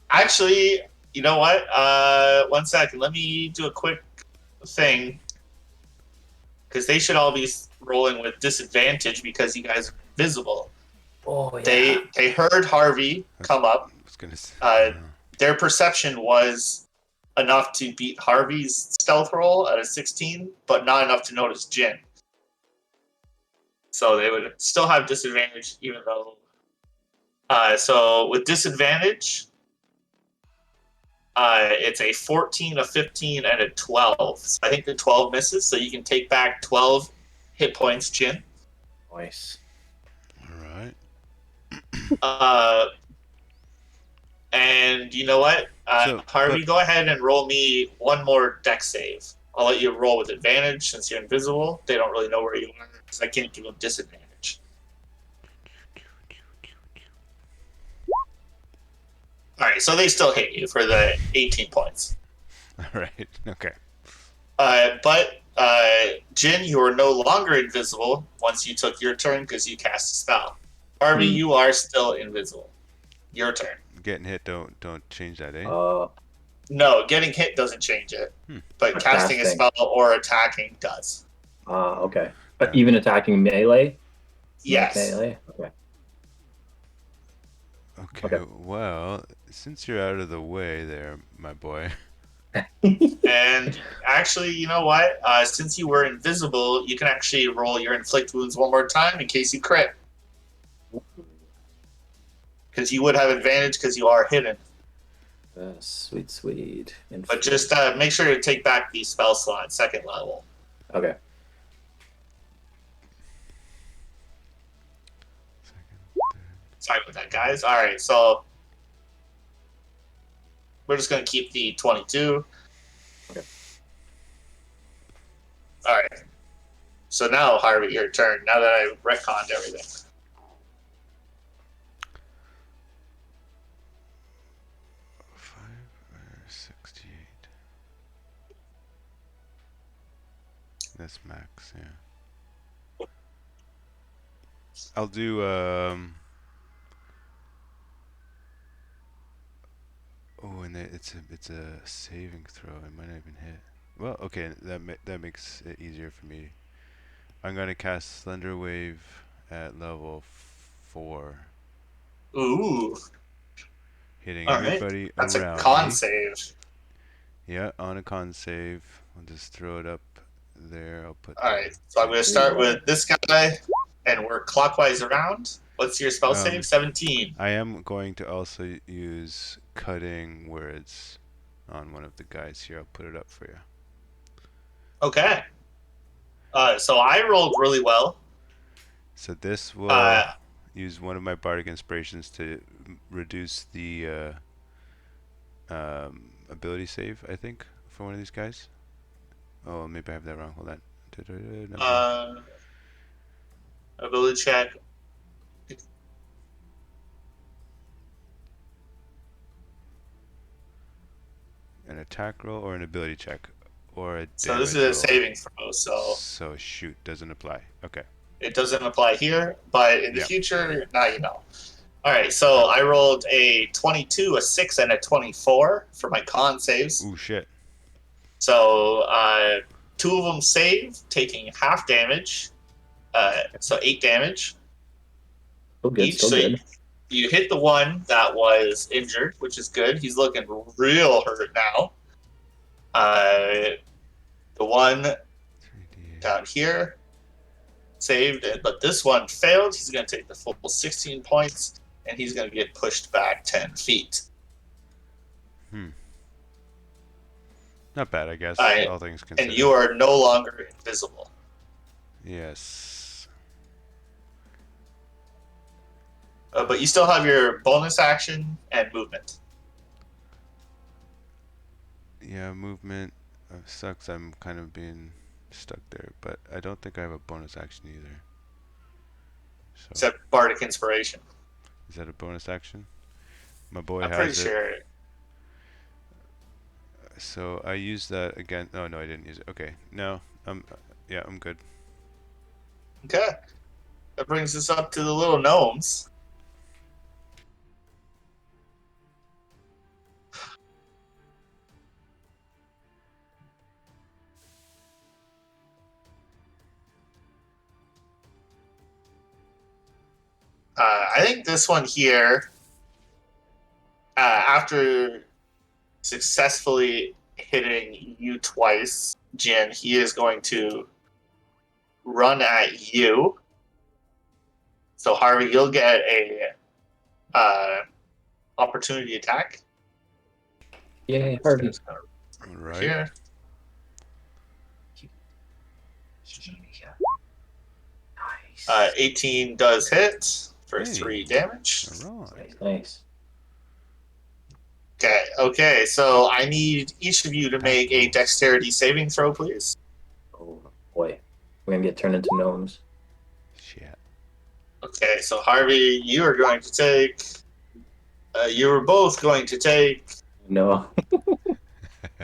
Actually, you know what? 1 second. Let me do a quick thing because they should all be rolling with disadvantage because you guys are invisible.
Oh yeah.
They heard Harvey come up.
I was gonna say.
Uh, their perception was enough to beat Harvey's stealth roll at a 16, but not enough to notice Jin. So they would still have disadvantage, even though. So with disadvantage, it's a 14, a 15, and a 12. So I think the 12 misses, so you can take back 12 hit points, Jin.
Nice.
All right.
Uh, and you know what?
So, but
Harvey, go ahead and roll me one more deck save. I'll let you roll with advantage since you're invisible. They don't really know where you are because I can't give them disadvantage. All right, so they still hit you for the 18 points.
all right. Okay.
But Jin, you are no longer invisible once you took your turn because you cast a spell. Harvey, you are still invisible. Your turn.
Getting hit don't change that, eh?
No, getting hit doesn't change it, but casting a
Casting.
spell or attacking does.
Okay. But even attacking melee?
Yes.
Melee? Okay.
Okay. Well, since you're out of the way there, my boy.
And actually, you know what? Since you were invisible, you can actually roll your inflict wounds one more time in case you crit. Because you would have advantage because you are hidden.
Sweet, sweet.
But just make sure to take back the spell slot, second level.
Okay.
Sorry about that, guys. All right, so we're just going to keep the 22.
Okay.
All right. So now, Harvey, your turn. Now that I've retconned everything.
568. That's max, yeah. I'll do oh, and it's a saving throw. It might not even hit. Well, okay, that makes it easier for me. I'm gonna cast Slender Wave at level 4,
Ooh.
hitting
All right.
everybody
That's a
around
con
me.
save.
Yeah, on a con save. I'll just throw it up there. I'll put
All right. So I'm going to start with this guy, and we're clockwise around. What's your spell save? 17.
I am going to also use cutting words on one of the guys here. I'll put it up for you.
Okay. So I rolled really well.
So this will use one of my bardic inspirations to reduce the ability save, I think, for one of these guys. Oh, maybe I have that wrong. Hold on.
Ability check.
An attack roll or an ability check or a
So this
damage
is a
roll.
saving throw.
So shoot, doesn't apply. Okay.
It doesn't apply here, but in the future, now you know. All right, so I rolled a 22, a 6, and a 24 for my con saves.
Ooh, shit.
So 2 of them save, taking half damage. So 8 damage
Still good,
each.
still
So
good.
You hit the one that was injured, which is good. He's looking real hurt now. The one
3d8.
down here saved it, but this one failed. He's going to take the full 16 points, and he's going to get pushed back 10 feet.
Not bad, I guess.
Alright,
All things considered.
and you are no longer invisible.
Yes.
But you still have your bonus action and movement.
Yeah, movement sucks. I'm kind of being stuck there, but I don't think I have a bonus action either. So
Except Bardic Inspiration.
is that a bonus action? My boy
I'm
has
pretty
it.
sure.
So I use that again. Oh no, I didn't use it. Okay, no, yeah, I'm good.
Okay. That brings us up to the little gnomes. I think this one here, after successfully hitting you twice, Jin, he is going to run at you. So Harvey, you'll get a opportunity attack.
Yay, Harvey.
It's gonna
All right.
Here.
Nice.
18 does hit for
Hey.
3 damage.
All right.
Nice.
Okay, so I need each of you to make a dexterity saving throw, please.
Oh boy, we're gonna get turned into gnomes.
Shit.
Okay, so Harvey, you are going to take. You were both going to take.
No.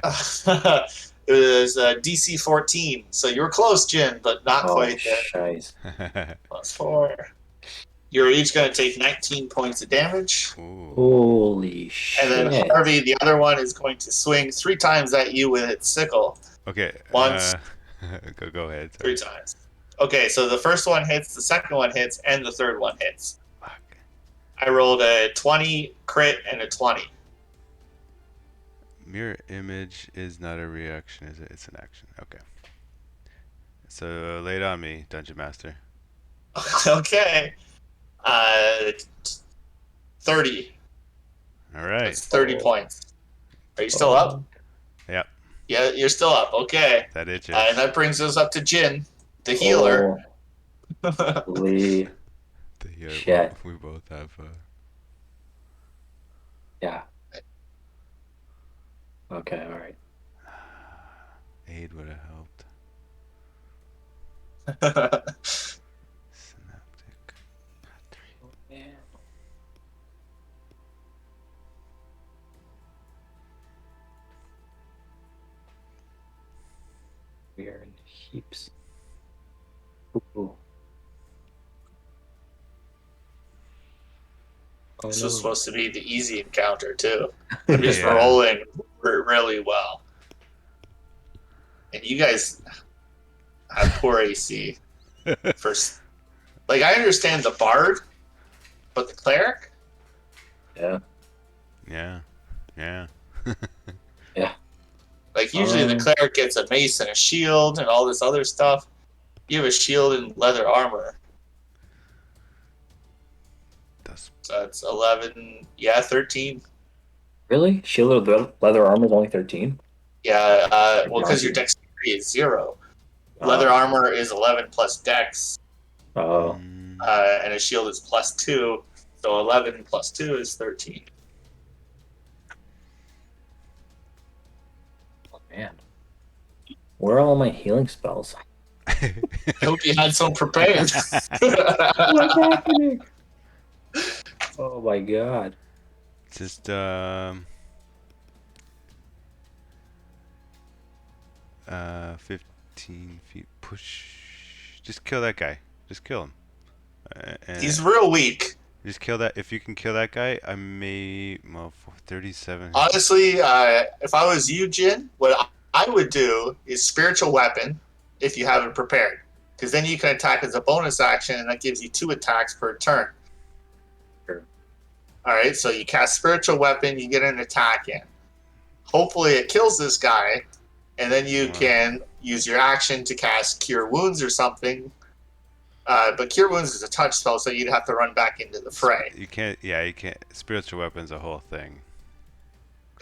It was DC 14, so you were close, Jin, but not
Oh,
quite there.
shiz.
Plus 4. You're each going to take 19 points of damage.
Ooh.
Holy
And then
shit.
Harvey, the other one, is going to swing 3 times at you with its sickle.
Okay.
Once.
Go ahead. Sorry.
3 times. Okay, so the first one hits, the second one hits, and the third one hits.
Fuck.
I rolled a 20 crit and a 20.
Mirror image is not a reaction, is it? It's an action. Okay. So lay it on me, Dungeon Master.
Okay. 30.
All right.
That's 30
Oh.
points. Are you still up?
Yep.
Yeah, you're still up. Okay.
That itches.
And that brings us up to Jin, the healer.
Holy
The healer.
shit.
We both have.
Yeah. Okay, alright.
Aid would have helped. Synaptic.
Oh, man. We are in heaps. Ooh. Oh,
This
no.
was supposed to be the easy encounter, too. I'm just
Yeah.
rolling really well. And you guys have poor AC. First, like, I understand the bard, but the cleric?
Yeah.
Yeah. Yeah.
Like, usually the cleric gets a mace and a shield and all this other stuff. You have a shield and leather armor.
That's
So it's 11, yeah, 13.
Really? Shield with leather armor is only 13?
Yeah, well, because your dexterity is 0. Leather armor is 11 plus dex,
Oh,
and a shield is plus 2. So 11 plus 2 is 13.
man. Where are all my healing spells?
I hope you had some prepared.
What's happening? Oh my god.
just 15 feet push. Just kill that guy. Just kill him. And
He's real weak.
just kill that. If you can kill that guy, I may. Well, 37.
Honestly, if I was you, Jin, what I would do is spiritual weapon if you have it prepared. Because then you can attack as a bonus action, and that gives you 2 attacks per turn.
Sure.
All right, so you cast spiritual weapon, you get an attack in. Hopefully, it kills this guy, and then you can use your action to cast Cure Wounds or something. But Cure Wounds is a touch spell, so you'd have to run back into the fray.
You can't. Yeah, you can't. Spiritual weapon's a whole thing.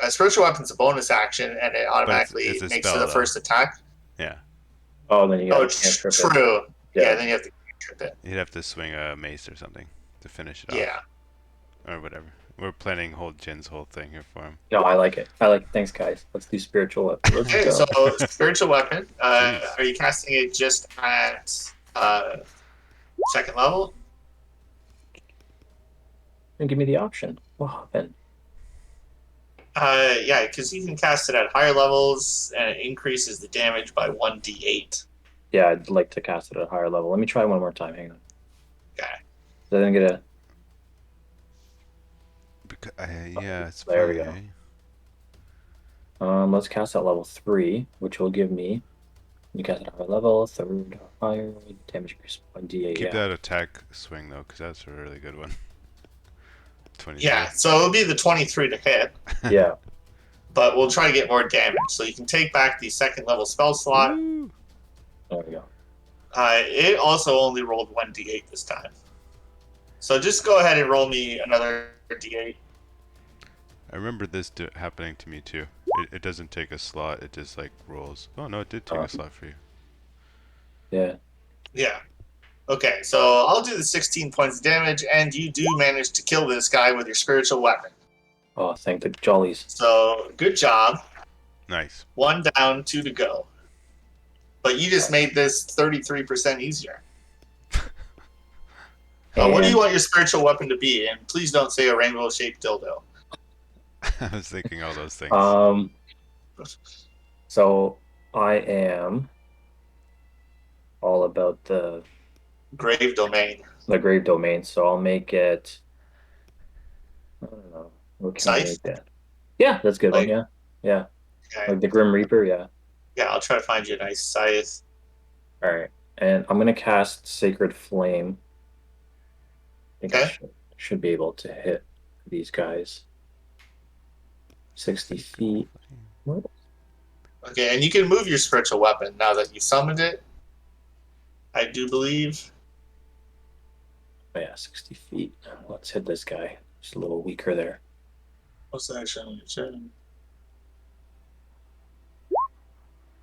Spiritual weapon's a bonus action, and it
But
automatically
it's a
makes
spell,
it the
though.
first attack.
Yeah.
Oh, then you got
Oh,
to cantrip it.
true. Yeah.
Yeah.
Then you have to cantrip it.
You'd have to swing a mace or something to finish it
Yeah.
off. Or whatever. We're planning Jin's whole thing here for him.
No, I like it. I like it. Thanks, guys. Let's do spiritual weapon. Let's
Okay,
go.
so spiritual weapon.
Jeez.
Are you casting it just at second level?
And give me the option. Wow, then.
Yeah, because you can cast it at higher levels, and it increases the damage by 1d8.
Yeah, I'd like to cast it at a higher level. Let me try one more time. Hang on.
Okay.
So then get a.
Yeah, it's
There we
funny,
go. Let's cast at level 3, which will give me. You cast it at higher level, third higher, damage increase 1d8.
Keep
Yeah.
that attack swing though, because that's a really good one. 23.
Yeah, so it'll be the 23 to hit,
Yeah.
but we'll try to get more damage. So you can take back the second level spell slot.
Woo!
There we go.
It also only rolled 1d8 this time. So just go ahead and roll me another d8.
I remember this happening to me too. It doesn't take a slot, it just like rolls. Oh no, it did take a slot for you.
Yeah.
Yeah. Okay, so I'll do the 16 points of damage, and you do manage to kill this guy with your spiritual weapon.
Oh, thank the jollies.
So good job.
Nice.
1 down, 2 to go. But you just made this 33% easier. What do you want your spiritual weapon to be? And please don't say a rainbow-shaped dildo.
I was thinking all those things.
So I am all about the
Grave domain.
grave domain, so I'll make it. I don't know. What can I
Scythe?
make that? Yeah, that's a good one.
Like-
Yeah, yeah.
Okay.
Like the Grim Reaper. Yeah.
Yeah, I'll try to find you a nice scythe.
All right, and I'm gonna cast Sacred Flame. I think I
Okay.
should be able to hit these guys. 60 feet. What?
Okay, and you can move your spiritual weapon now that you summoned it. I do believe.
Oh, yeah, 60 feet. Let's hit this guy. Just a little weaker there.
What's that action?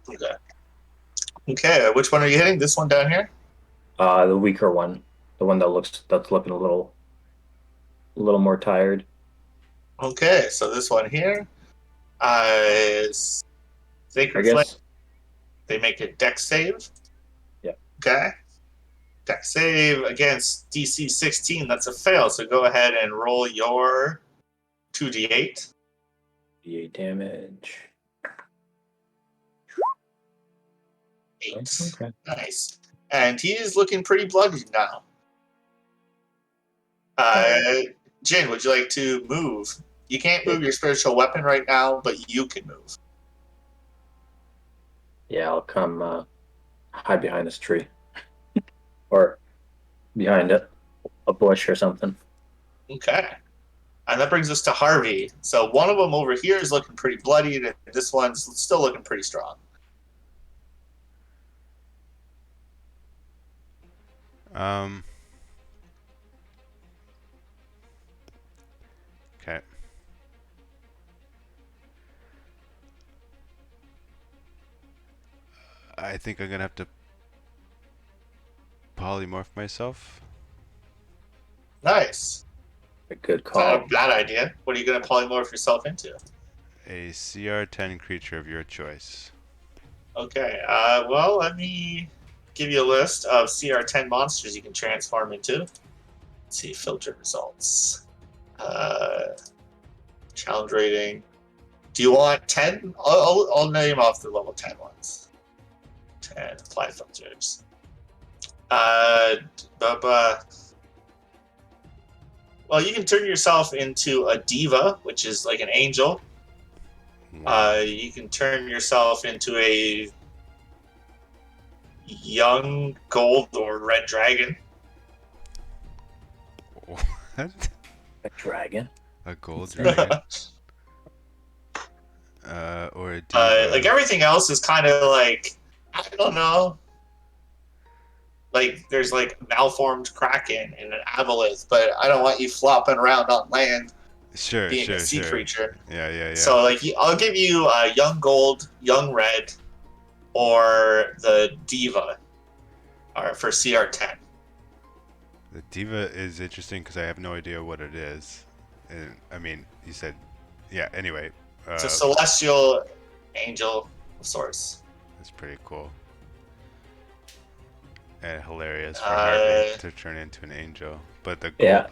Okay. Okay, which one are you hitting? This one down here?
The weaker one, the one that's looking a little more tired.
Okay, so this one here is
I
Sacred Flame.
guess.
They make a dex save.
Yeah.
Okay. Dex save against DC 16. That's a fail. So go ahead and roll your 2d8.
D8 damage.
8.
Okay.
Nice. And he is looking pretty bloody now. Jin, would you like to move? You can't move your spiritual weapon right now, but you can move.
Yeah, I'll come hide behind this tree. Or behind a bush or something.
Okay. And that brings us to Harvey. So one of them over here is looking pretty bloody, and this one's still looking pretty strong.
Okay. I think I'm gonna have to polymorph myself.
Nice.
A good
It's not
call.
a bad idea. What are you going to polymorph yourself into?
A CR10 creature of your choice.
Okay. Well, let me give you a list of CR10 monsters you can transform into. Let's see. Filter results. Challenge rating. Do you want 10? I'll name off the level 10 ones. 10. Apply filters. Well, you can turn yourself into a diva, which is like an angel. You can turn yourself into a young gold or red dragon.
What?
A dragon?
A gold
Insane.
dragon. Or a diva.
Like everything else is kind of like, I don't know. Like there's like malformed kraken and an aboleth, but I don't want you flopping around on land
Sure,
being a
sure,
sea
sure.
creature.
Yeah, yeah, yeah.
So like I'll give you young gold, young red, or the diva, or for CR10.
The diva is interesting because I have no idea what it is. And I mean, you said, yeah. Anyway,
It's a celestial angel of sorts.
it's pretty cool and hilarious for Harvey
Uh,
to turn into an angel. But the
Yeah.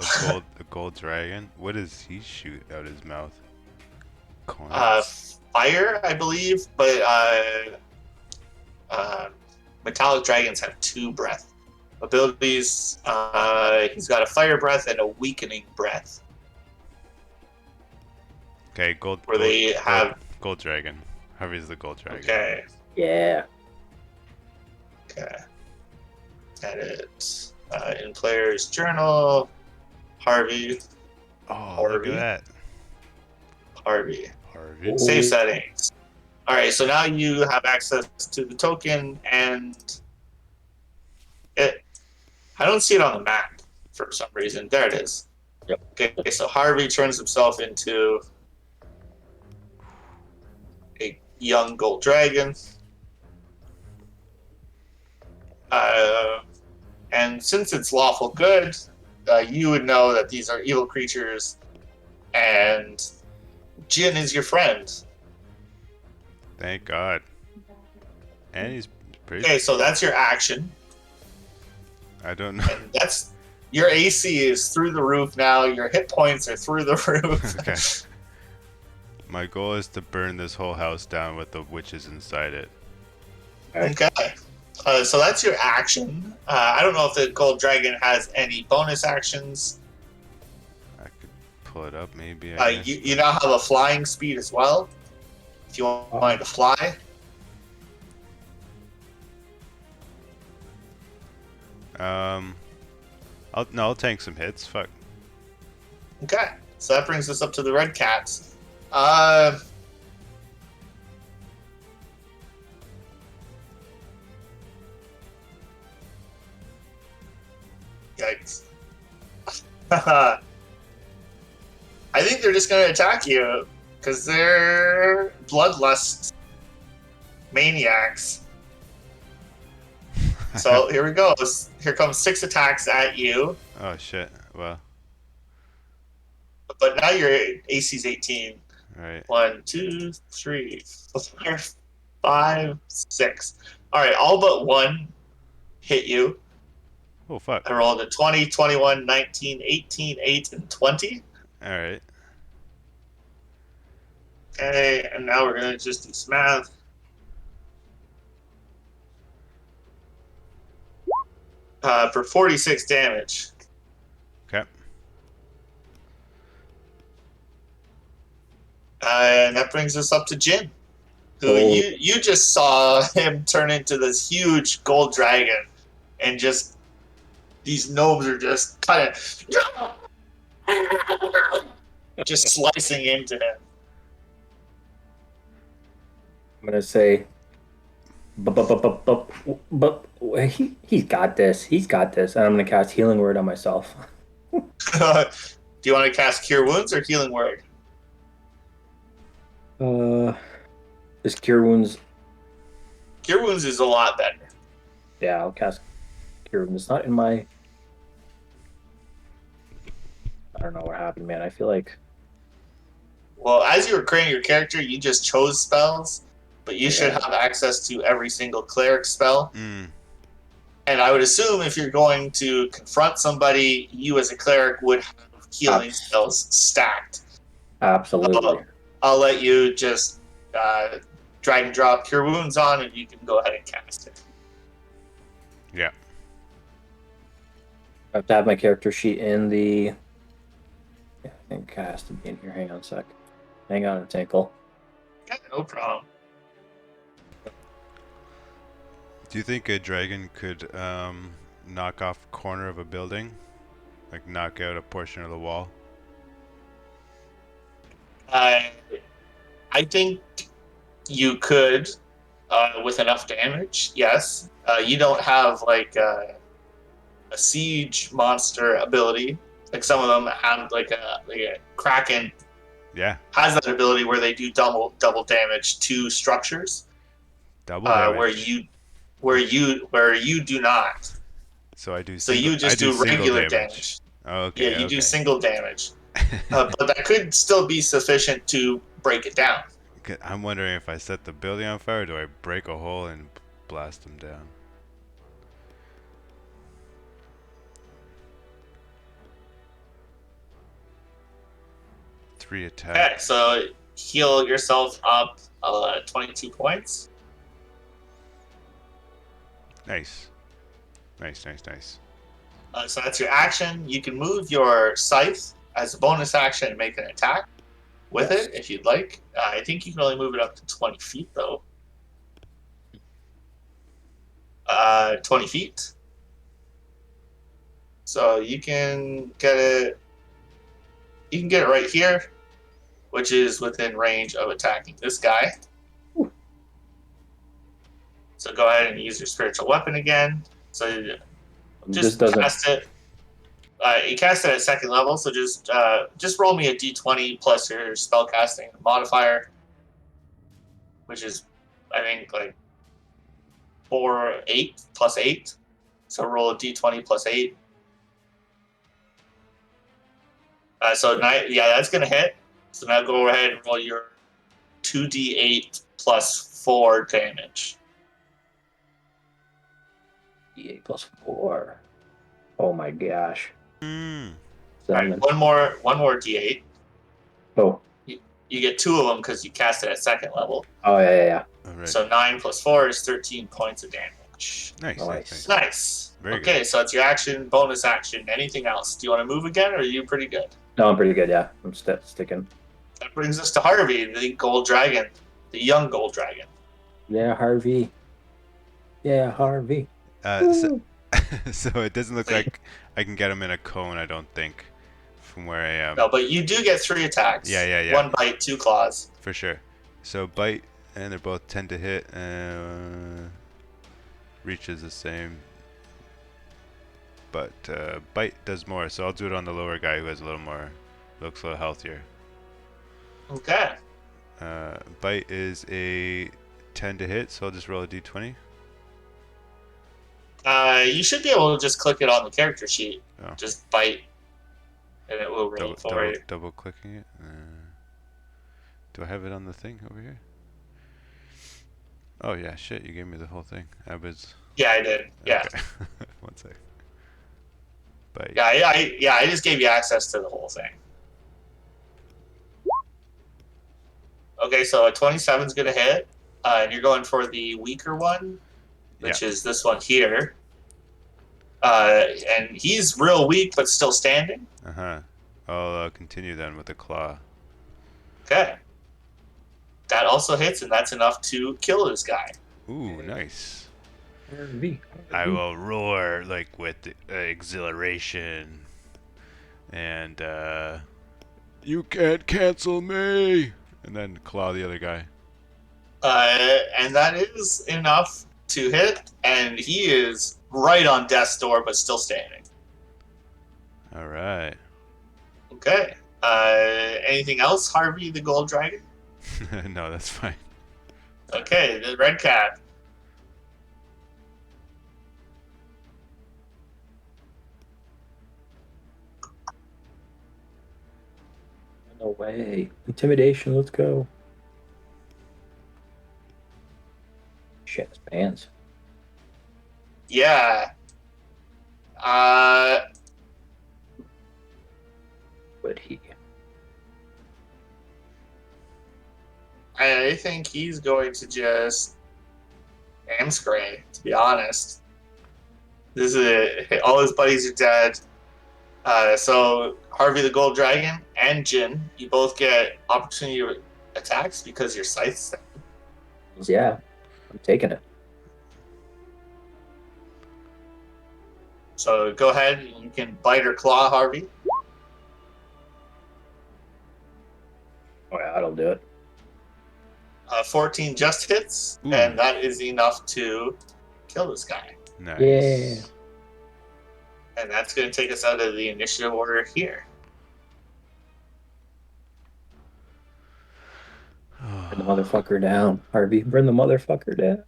gold dragon. What does he shoot out his mouth?
uh,
Coins.
fire, I believe, but metallic dragons have 2 breath abilities. He's got a fire breath and a weakening breath,
Okay,
where they have.
gold dragon. Harvey's the gold dragon.
Okay,
Yeah.
okay. Edit. In player's journal, Harvey,
Oh, look
Harvey,
at that,
Harvey.
Harvey.
Save settings. All right, so now you have access to the token, and it. I don't see it on the map for some reason. There it is.
Yep.
Okay, so Harvey turns himself into a young gold dragon. And since it's lawful good, you would know that these are evil creatures, and Jin is your friend.
Thank God. And he's pretty.
Okay, so that's your action,
I don't know.
and that's your AC is through the roof now. Your hit points are through the roof.
Okay. My goal is to burn this whole house down with the witches inside it.
Okay. So that's your action. I don't know if the gold dragon has any bonus actions.
I could pull it up, maybe.
You now have a flying speed as well. If you want to fly.
I'll tank some hits. Fuck.
Okay. So that brings us up to the red cats. Yikes. I think they're just going to attack you because they're bloodlust maniacs. So here we go. Here comes 6 attacks at you,
Oh shit. Well,
but now your AC's 18.
all right.
1, 2, 3, 4, 5, 6. All right, all but one hit you.
Oh fuck.
I rolled a 20, 21, 19, 18, 8, and 20.
All right.
Okay, and now we're going to just do some math. For 46 damage.
Okay.
And that brings us up to Jin, who you just saw him turn into this huge gold dragon, and just these gnomes are just kind of just slicing into him.
I'm gonna say, but he's got this. He's got this, and I'm gonna cast Healing Word on myself.
Do you want to cast Cure Wounds or Healing Word?
This Cure Wounds.
Cure Wounds is a lot better.
Yeah, I'll cast Cure Wounds. It's not in my. I don't know what happened, man. I feel like.
Well, as you were creating your character, you just chose spells, but you should have access to every single cleric spell. And I would assume if you're going to confront somebody, you as a cleric would have healing spells stacked.
Absolutely.
I'll let you just drag and drop Cure Wounds on, and you can go ahead and cast it.
Yeah.
I have to have my character sheet in the. Yeah, I think it has to be in here. Hang on a sec. Hang on a tinkle.
Yeah, no problem.
Do you think a dragon could knock off a corner of a building, like knock out a portion of the wall?
Uh, I think you could, with enough damage. Yes. You don't have like a siege monster ability. Like some of them have like a kraken
Yeah,
has that ability where they do double damage to structures,
double
where
damage.
you do not.
So I do
So
single.
you
I
just
do
do
single
regular
damage.
damage. Yeah,
Okay,
you do
okay.
single damage, but that could still be sufficient to break it down.
I'm wondering if I set the building on fire, or do I break a hole and blast them down? Three
Okay,
attacks.
so heal yourself up 22 points.
Nice. Nice, nice, nice.
So that's your action. You can move your scythe as a bonus action and make an attack with
Yes.
it if you'd like. I think you can only move it up to 20 feet though. 20 feet. So you can get it. You can get it right here, which is within range of attacking this guy.
Ooh.
So go ahead and use your spiritual weapon again. So
This
just
doesn't.
cast it. You cast it at second level, so just roll me a d20 plus your spellcasting modifier, which is I think like 8 plus 8. So roll a d20 plus 8. Yeah, that's gonna hit. So now go ahead and roll your 2d8 plus 4 damage.
D8 plus 4. Oh my gosh.
Hmm.
All right,
7.
one more d8.
Oh.
You get 2 of them because you cast it at second level.
Oh, yeah, yeah, yeah.
All right.
So 9 plus 4 is 13 points of damage.
Nice, nice,
Nice.
nice.
Nice.
Very
Okay,
good.
so it's your action, bonus action. Anything else? Do you want to move again, or are you pretty good?
No, I'm pretty good, yeah. I'm sticking.
That brings us to Harvey, the gold dragon, the young gold dragon.
Yeah, Harvey. Yeah, Harvey.
So,
Woo.
so it doesn't look
So,
like I can get him in a cone. I don't think, from where I am.
no, but you do get 3
Yeah,
attacks.
yeah, yeah,
1 bite, 2 claws.
for sure. So bite, and they're both 10 to hit. Reach is the same, but bite does more. So I'll do it on the lower guy who has a little more, looks a little healthier.
Okay.
Bite is a 10 to hit, so I'll just roll a d20.
You should be able to just click it on the character sheet.
Oh.
Just bite, and it will roll for you.
Double clicking it. Do I have it on the thing over here? Oh yeah, shit! You gave me the whole thing. I was.
Yeah, I did. Yeah.
Okay. One sec. Bite.
Yeah, I just gave you access to the whole thing. Okay, so a 27 is going to hit, and you're going for the weaker one, which is this one here. And he's real weak, but still standing.
Uh huh. I'll continue then with the claw.
Okay. That also hits, and that's enough to kill this guy.
Ooh, nice.
Harvey.
I will roar like with exhilaration, and you can't cancel me. And then claw the other guy.
And that is enough to hit, and he is right on death's door, but still standing.
All right.
Okay. Anything else, Harvey the Gold Dragon?
No, that's fine.
Okay, the red cat.
No way. Intimidation, let's go. Shit, his pants.
Yeah.
Would he?
I think he's going to just Amscray, to be honest. This is all his buddies are dead. So Harvey the Gold Dragon and Jin, you both get opportunity attacks because your scythe's down.
Yeah, I'm taking it.
So go ahead, you can bite or claw Harvey.
Oh yeah, that'll do it.
14 just hits,
Ooh,
and that is enough to kill this guy.
Yeah.
nice.
And that's going to take us out of the initiative order here.
Burn the motherfucker down, Harvey. Burn the motherfucker down.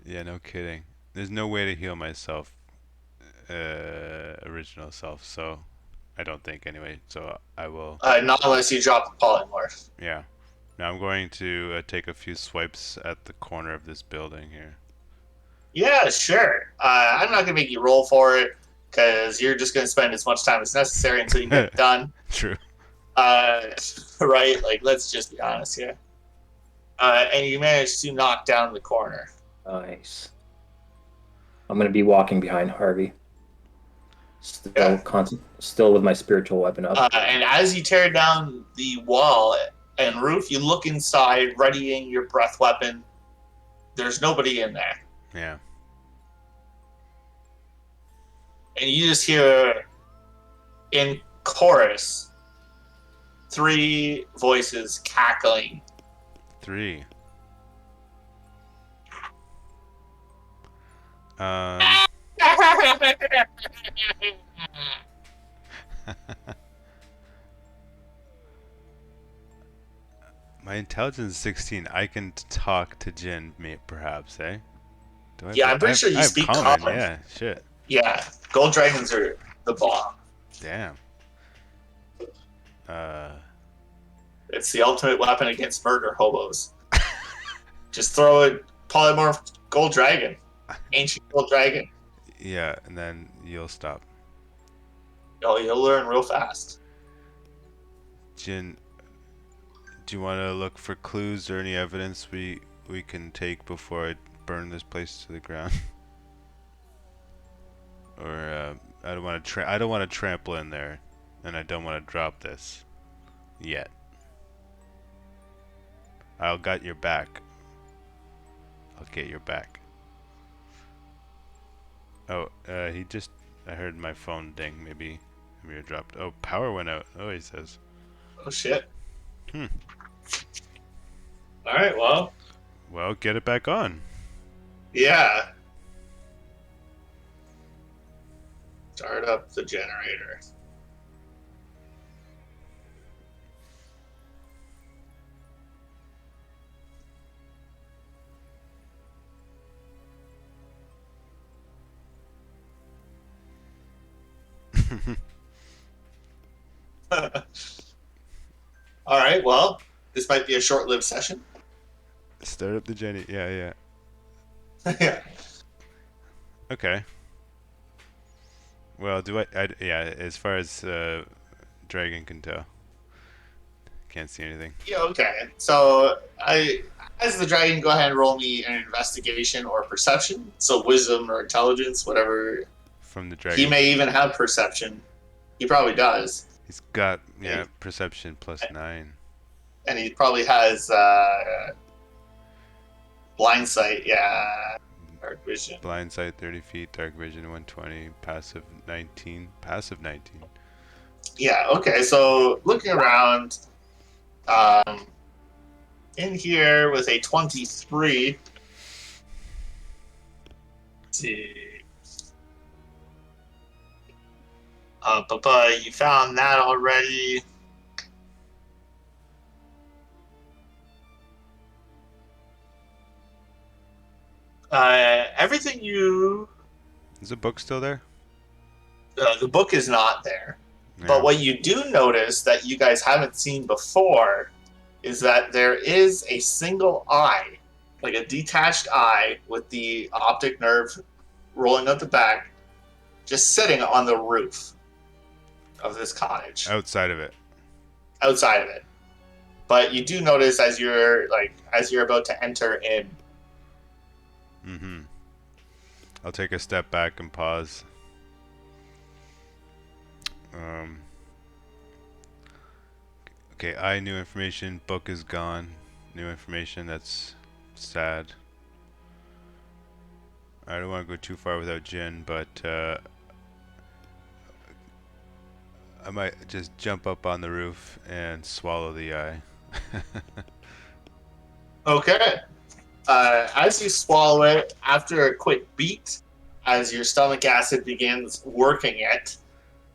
Yeah, no kidding. There's no way to heal myself, original self, so I don't think anyway. So I will,
Not unless you drop a polymorph.
yeah. Now I'm going to take a few swipes at the corner of this building here.
Yeah, sure. I'm not going to make you roll for it because you're just going to spend as much time as necessary until you get it done.
True.
Right? Like, let's just be honest here. And you manage to knock down the corner.
Nice. I'm gonna be walking behind Harvey.
Yeah.
Still with my spiritual weapon up.
And as you tear down the wall and roof, you look inside, readying your breath weapon. There's nobody in there.
Yeah.
And you just hear in chorus 3 voices cackling.
3. Um. My intelligence is 16. I can talk to Jin, perhaps, eh? Do I?
Yeah, I'm pretty sure
I
you
have
speak
common.
common.
Yeah. Shit.
Yeah, gold dragons are the bomb.
Damn. Uh.
It's the ultimate weapon against murder hobos. Just throw a polymorph gold dragon, ancient gold dragon.
Yeah, and then you'll stop.
Oh, you'll learn real fast.
Jin, do you want to look for clues or any evidence we can take before I burn this place to the ground? Or I don't want to trample in there, and I don't want to drop this yet. I'll got your back. I'll get your back. Oh, he just. I heard my phone ding. Maybe it dropped. Oh, power went out. Oh, he says.
Oh shit.
Hmm.
All right. Well.
Well, get it back on.
Yeah. Start up the generator. All right. Well, this might be a short-lived session.
Start up the Jenny. Yeah, yeah.
Yeah.
Okay. Well, yeah, as far as Dragon can tell. Can't see anything.
Yeah. Okay. So as the dragon, go ahead and roll me an investigation or perception. So wisdom or intelligence, whatever.
From the
He
dragon.
may even have perception. He probably does.
He's got, yeah, perception +9.
And he probably has blind sight. Yeah. Dark vision.
Blind sight 30 feet, dark vision 120, passive 19. Passive 19.
Yeah. Okay. So looking around, um, in here with a 23. Let's see. But you found that already. Everything you.
Is the book still there?
The book is not there.
Yeah.
But what you do notice that you guys haven't seen before is that there is a single eye, like a detached eye with the optic nerve rolling out the back, just sitting on the roof of this cottage,
Outside of it.
outside of it. But you do notice as you're about to enter in.
Mm-hmm. I'll take a step back and pause. Okay, new information. Book is gone. New information. That's sad. I don't want to go too far without Jin, but I might just jump up on the roof and swallow the eye.
Okay. As you swallow it, after a quick beat, as your stomach acid begins working it,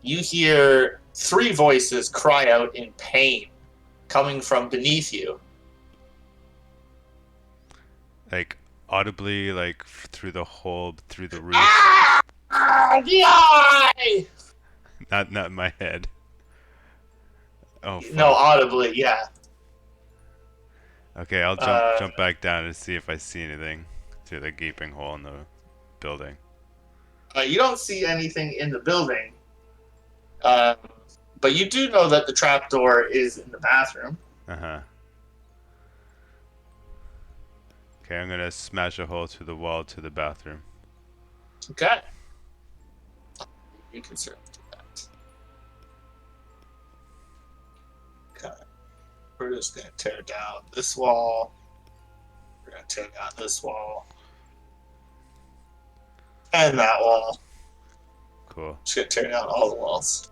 you hear three voices cry out in pain coming from beneath you.
Like audibly, like through the hole, through the roof.
Ah! The eye!
Not in my head. Oh
No,
fuck.
audibly, yeah.
Okay, I'll
Uh,
jump back down and see if I see anything through the gaping hole in the building.
you don't see anything in the building, uh, but you do know that the trapdoor is in the bathroom.
Uh huh. Okay, I'm gonna smash a hole through the wall to the bathroom.
Okay. You can certainly do that. Okay. We're just going to tear down this wall. We're going to tear down this wall. And that wall.
Cool.
Just going to tear down all the walls.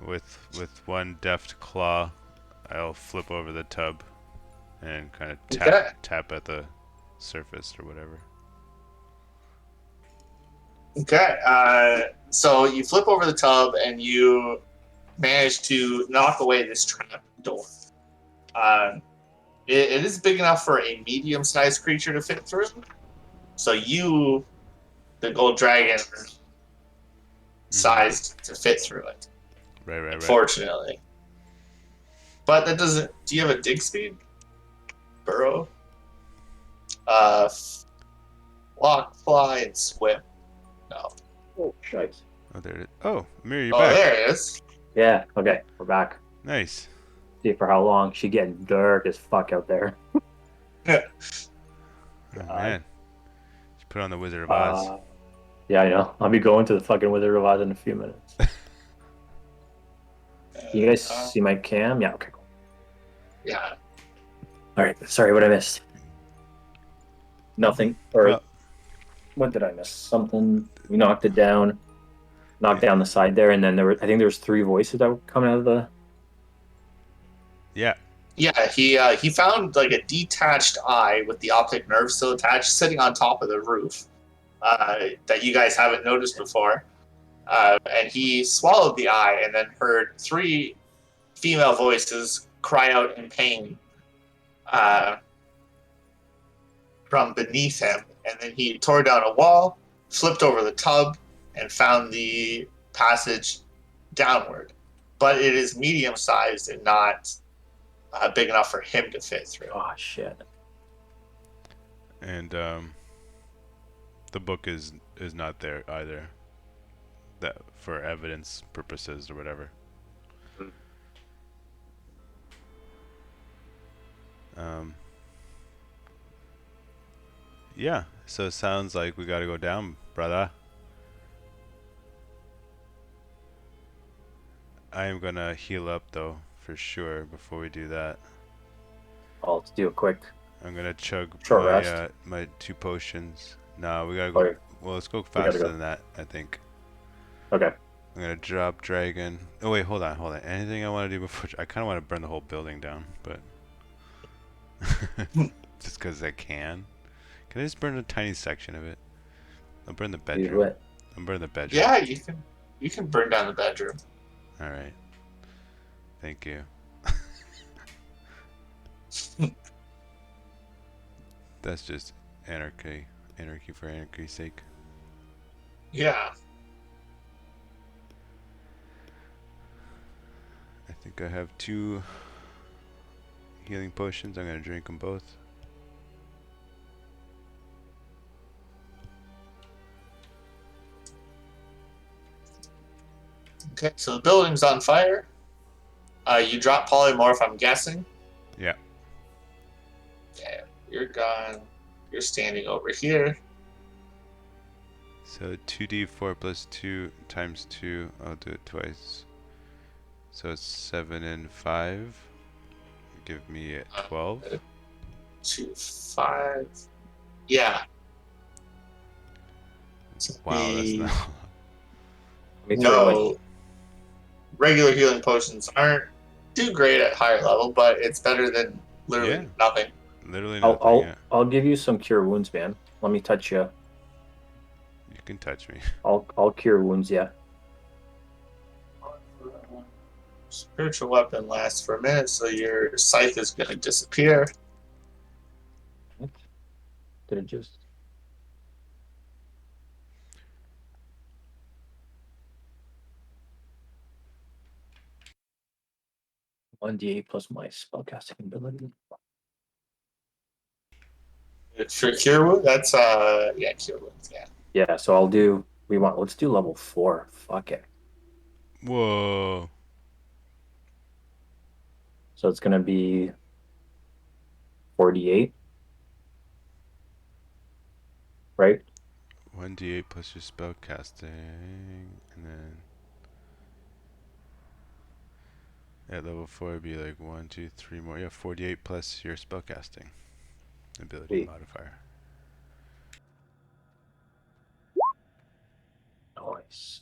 With one deft claw, I'll flip over the tub and kind of
Okay.
tap at the surface or whatever.
Okay. So you flip over the tub and you manage to knock away this trap door. It is big enough for a medium-sized creature to fit through. So you, the gold dragon, are sized to fit through it.
Right.
Unfortunately. But that doesn't. Do you have a dig speed? Burrow? Uh, walk, fly, and swim. No.
Oh, shite.
Oh, there it is. Oh, Amir, you're
Oh,
back.
there it is.
Yeah, okay, we're back.
Nice.
See for how long. She getting dark as fuck out there.
Oh,
God.
man. Just put on the Wizard of Oz.
Yeah, I know. I'll be going to the fucking Wizard of Oz in a few minutes. You guys see my cam? Yeah, okay, cool.
Yeah.
All right, sorry, what I missed? Nothing. Or
Well,
what did I miss? Something. We knocked it down. Knocked down the side there, and then I think there was three voices that were coming out of the...
yeah.
Yeah, he found like a detached eye with the optic nerve still attached, sitting on top of the roof, that you guys haven't noticed before. And he swallowed the eye and then heard three female voices cry out in pain from beneath him. And then he tore down a wall, flipped over the tub, and found the passage downward. But it is medium-sized and not big enough for him to fit through.
Oh, shit.
And the book is not there either. That for evidence purposes or whatever. Yeah, so it sounds like we gotta go down, brother. I am gonna heal up though, for sure, before we do that.
Oh, let's do a quick
I'm gonna chug
short
my
rest.
my 2 potions. Nah, we gotta
Oh,
go.
yeah.
Well, let's go
gotta
faster
go.
than that, I think.
Okay.
I'm gonna drop dragon. Oh wait, hold on. Anything I want to do before? I kind of want to burn the whole building down, but just because I can. Can I just burn a tiny section of it? I'll burn the
Do
bedroom.
it.
I'll burn the bedroom.
Yeah, you can burn down the bedroom.
All right. Thank you. That's just anarchy. Anarchy for anarchy's sake.
Yeah.
I think I have 2 healing potions. I'm gonna drink them both.
Okay, so the building's on fire. You drop polymorph, I'm guessing.
Yeah.
Yeah, you're gone. You're standing over here.
So 2d4 plus 2 times 2. I'll do it twice. So it's 7 and 5. Give me 12.
2, 5. Yeah.
Wow, that's not.
Me too, like,
No. Regular healing potions aren't too great at higher level, but it's better than
Yeah,
literally nothing.
literally
I'll
nothing. Yeah,
I'll I'll give you some cure wounds, man. Let me touch you.
you can touch me.
I'll cure wounds, yeah.
Spiritual weapon lasts for a minute, so your scythe is going to disappear.
Did it just 1d8 plus my spellcasting ability?
For cure wound, that's yeah, cure wounds, yeah.
Yeah, so I'll do let's do level 4. Fuck it.
Whoa.
So it's gonna be 48, right?
1d8 plus your spell casting, and then at level 4 it'd be like 1, 2, 3 more. Yeah, 48 plus your spell casting ability
Sweet.
modifier.
Nice.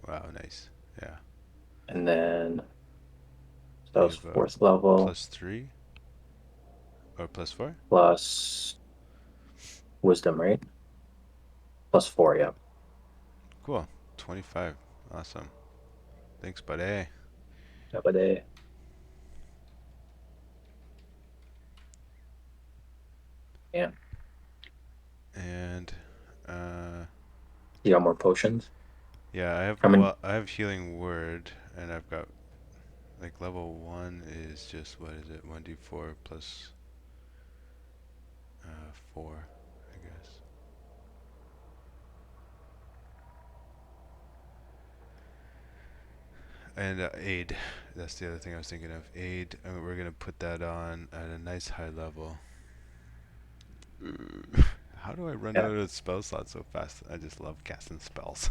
Wow, nice. Yeah.
And then so that
You
was
have a
fourth level
plus 3 or plus 4?
plus wisdom, right? Plus 4, yeah.
Cool. 25. Awesome. Thanks, buddy.
Yeah, but yeah.
And uh
You got more potions?
yeah,
How many?
I have healing word, and I've got like level 1 is just, what is it? 1d4 plus 4, I guess. And aid. That's the other thing I was thinking of. Aid. We're gonna put that on at a nice high level. How do I run
Yeah.
out of spell slots so fast? I just love casting spells.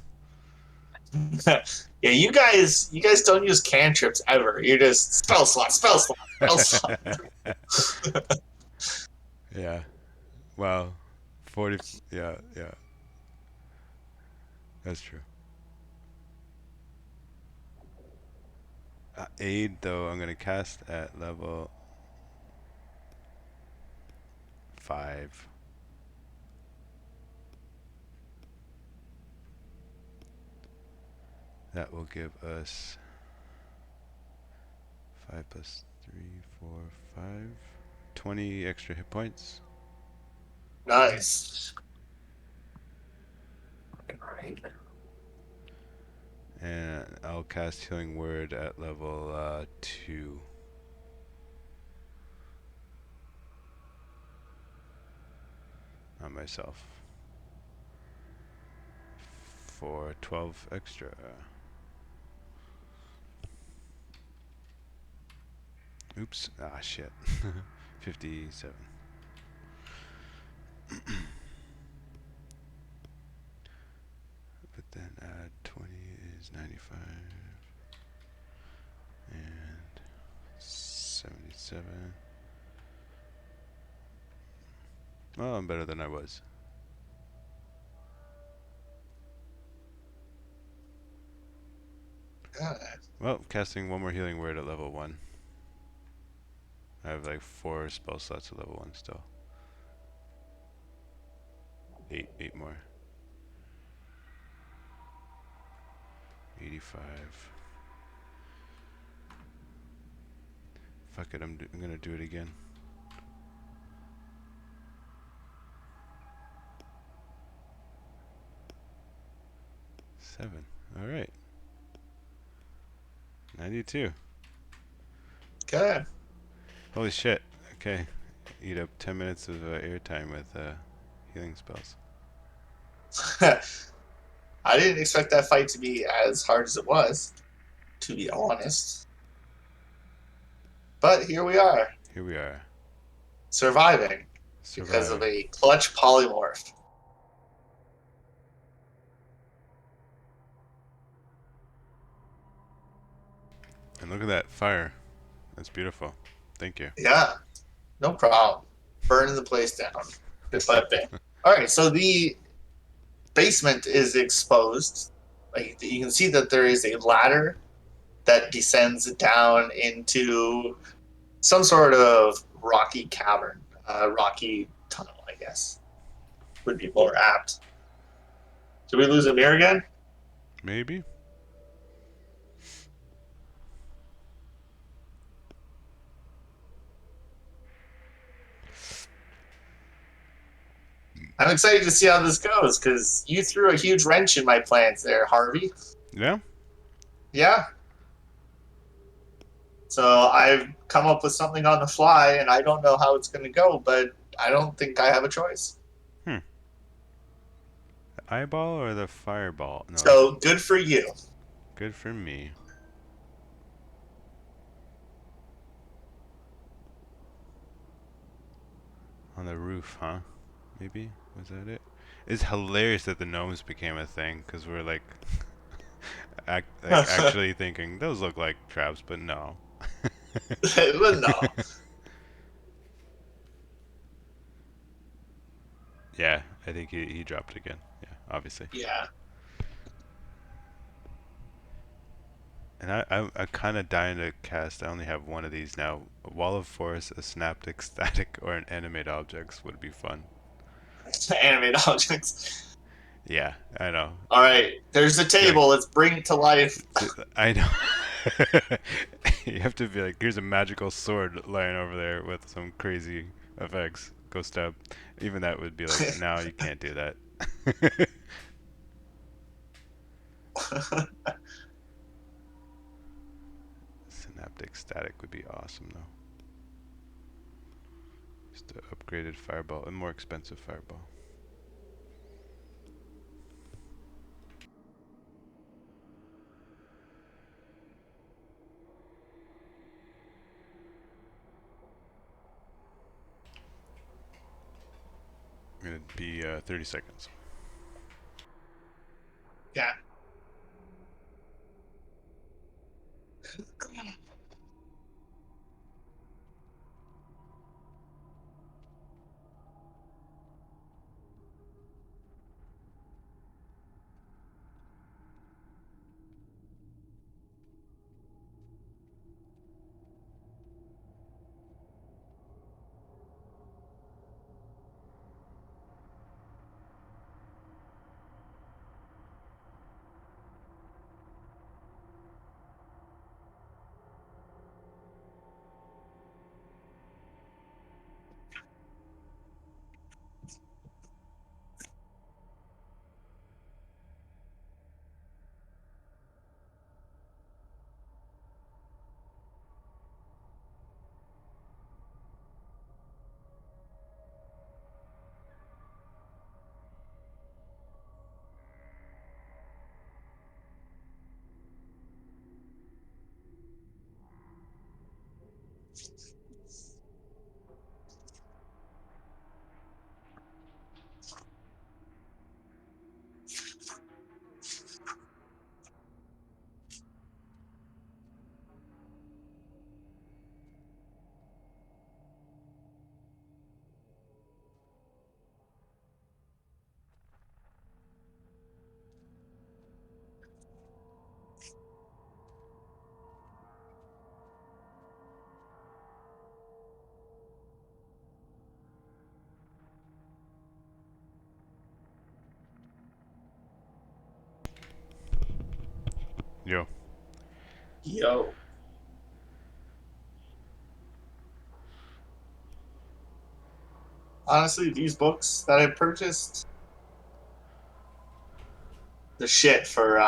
Yeah, you guys don't use cantrips ever. You're just spell slot, spell slot, spell slot.
Yeah. Wow. 40. Yeah, yeah. That's true. Aid, though, I'm gonna cast at level 5. That will give us 5 plus 3, 4, 5. 20 extra hit points.
Nice.
Right.
And I'll cast Healing Word at level 2 on myself for 12 extra. Oops. Ah, shit. 57. But then add 20 is 95. And 77. Well, I'm better than I was.
Yeah.
Well, casting one more Healing Word at level 1. I have like 4 spell slots at level 1 still. 8 more. 85. Fuck it, I'm gonna do it again. Seven. All right. 92.
Okay.
Holy shit. Okay. Eat up 10 minutes of airtime with healing spells.
I didn't expect that fight to be as hard as it was, to be honest. But here we are,
Here we are.
surviving because of
Surviving.
a clutch polymorph.
And look at that fire. That's beautiful. Thank you.
Yeah, no problem. Burning the place down. Bit by bit. All right, so the basement is exposed. Like you can see that there is a ladder that descends down into some sort of rocky cavern, rocky tunnel, I guess would be more apt. Did we lose Amir again?
Maybe.
I'm excited to see how this goes because you threw a huge wrench in my plans there, Harvey.
Yeah.
Yeah. So I've come up with something on the fly, and I don't know how it's going to go, but I don't think I have a choice.
Hmm. The eyeball or the fireball? No.
So good for you.
Good for me. On the roof, huh? Maybe? Was that it? It's hilarious that the gnomes became a thing because we're like, actually thinking those look like traps, but no.
But no.
Yeah, I think he dropped again. Yeah, obviously.
Yeah.
And I'm kind of dying to cast. I only have one of these now. A wall of force, a synaptic, static, or an animate objects would be fun.
Animate objects.
Yeah, I know.
All right. There's a
Be like,
table. Let's bring it to life.
I know. You have to be like, here's a magical sword lying over there with some crazy effects. Go stab. Even that would be like, no, you can't do that. Synaptic static would be awesome though. Just an upgraded fireball, a more expensive fireball. It'd be 30 seconds.
Yeah.
Yo.
Yo. Honestly, these books that I purchased, the shit for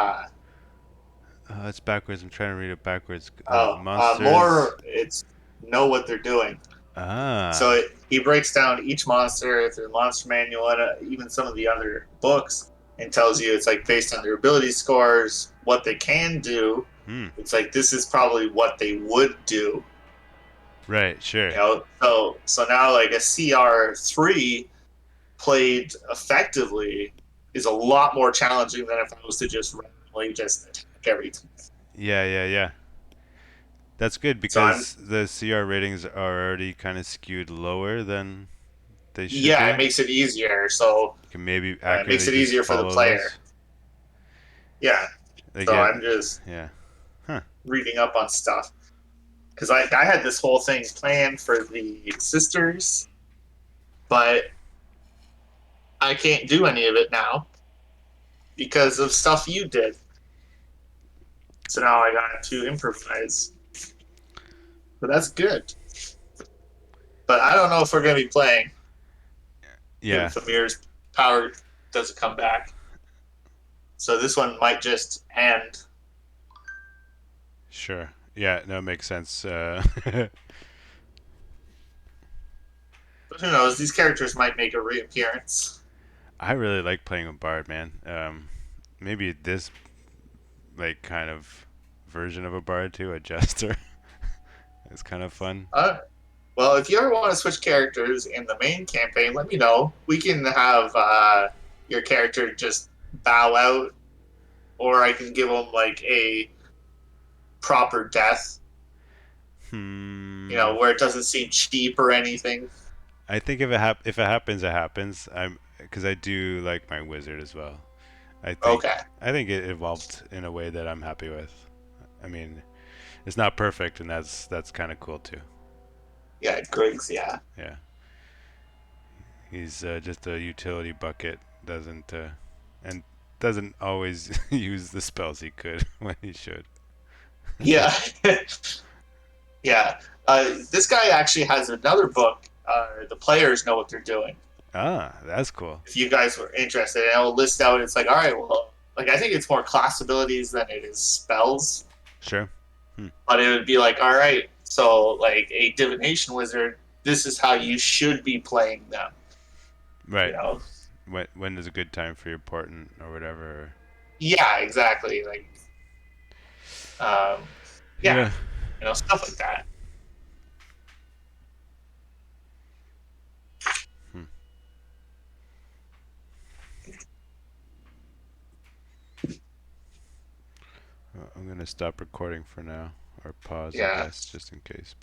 It's backwards. I'm trying to read it backwards. Monsters.
more. It's know what they're doing. So
Ah.
he breaks down each monster through the monster manual and even some of the other books and tells you it's like based on their ability scores, what they can do.
Hmm.
It's like this is probably what they would do.
Right. Sure.
So now like a CR3 played effectively is a lot more challenging than if I was to just randomly just attack everything.
Yeah. Yeah. Yeah. That's good
So I'm
because the CR ratings are already kind of skewed lower than they should
yeah, it
be.
makes it easier. So
You can maybe
it makes
accurately
it
just
easier for the
follow
player.
those.
Yeah.
Like
So
yeah,
I'm just
yeah. Huh.
reading up on stuff because I had this whole thing planned for the sisters, but I can't do any of it now because of stuff you did. So now I got to improvise. But that's good. But I don't know if we're going to be playing
Yeah,
if Amir's power doesn't come back. So this one might just end.
sure. Yeah, no, it makes sense.
But who knows? These characters might make a reappearance.
I really like playing a bard, man. Maybe this like kind of version of a bard too, a jester. It's kind of fun.
Uh, well, if you ever want to switch characters in the main campaign, let me know. We can have your character just bow out, or I can give them like a proper death.
Hmm.
Where it doesn't seem cheap or anything.
I think if it happens, it happens. I'm because I do like my wizard as well. I think
Okay.
I think it evolved in a way that I'm happy with. I mean, it's not perfect, and that's kind of cool too.
Yeah, Griggs. Yeah.
Yeah, he's just a utility bucket. And doesn't always use the spells he could when he should.
Yeah. Yeah. This guy actually has another book. The players know what they're doing.
Ah, that's cool.
If you guys were interested, and it'll list out. It's like, all right, well, like I think it's more class abilities than it is spells.
Sure. Hmm.
But it would be like, all right, so like a divination wizard, this is how you should be playing them. You
Right.
know?
When is a good time for your portent or whatever?
Yeah, exactly. Like, um, yeah,
Yeah.
stuff like that.
Hmm. I'm gonna stop recording for now, or pause, I
Yeah.
guess, just in case.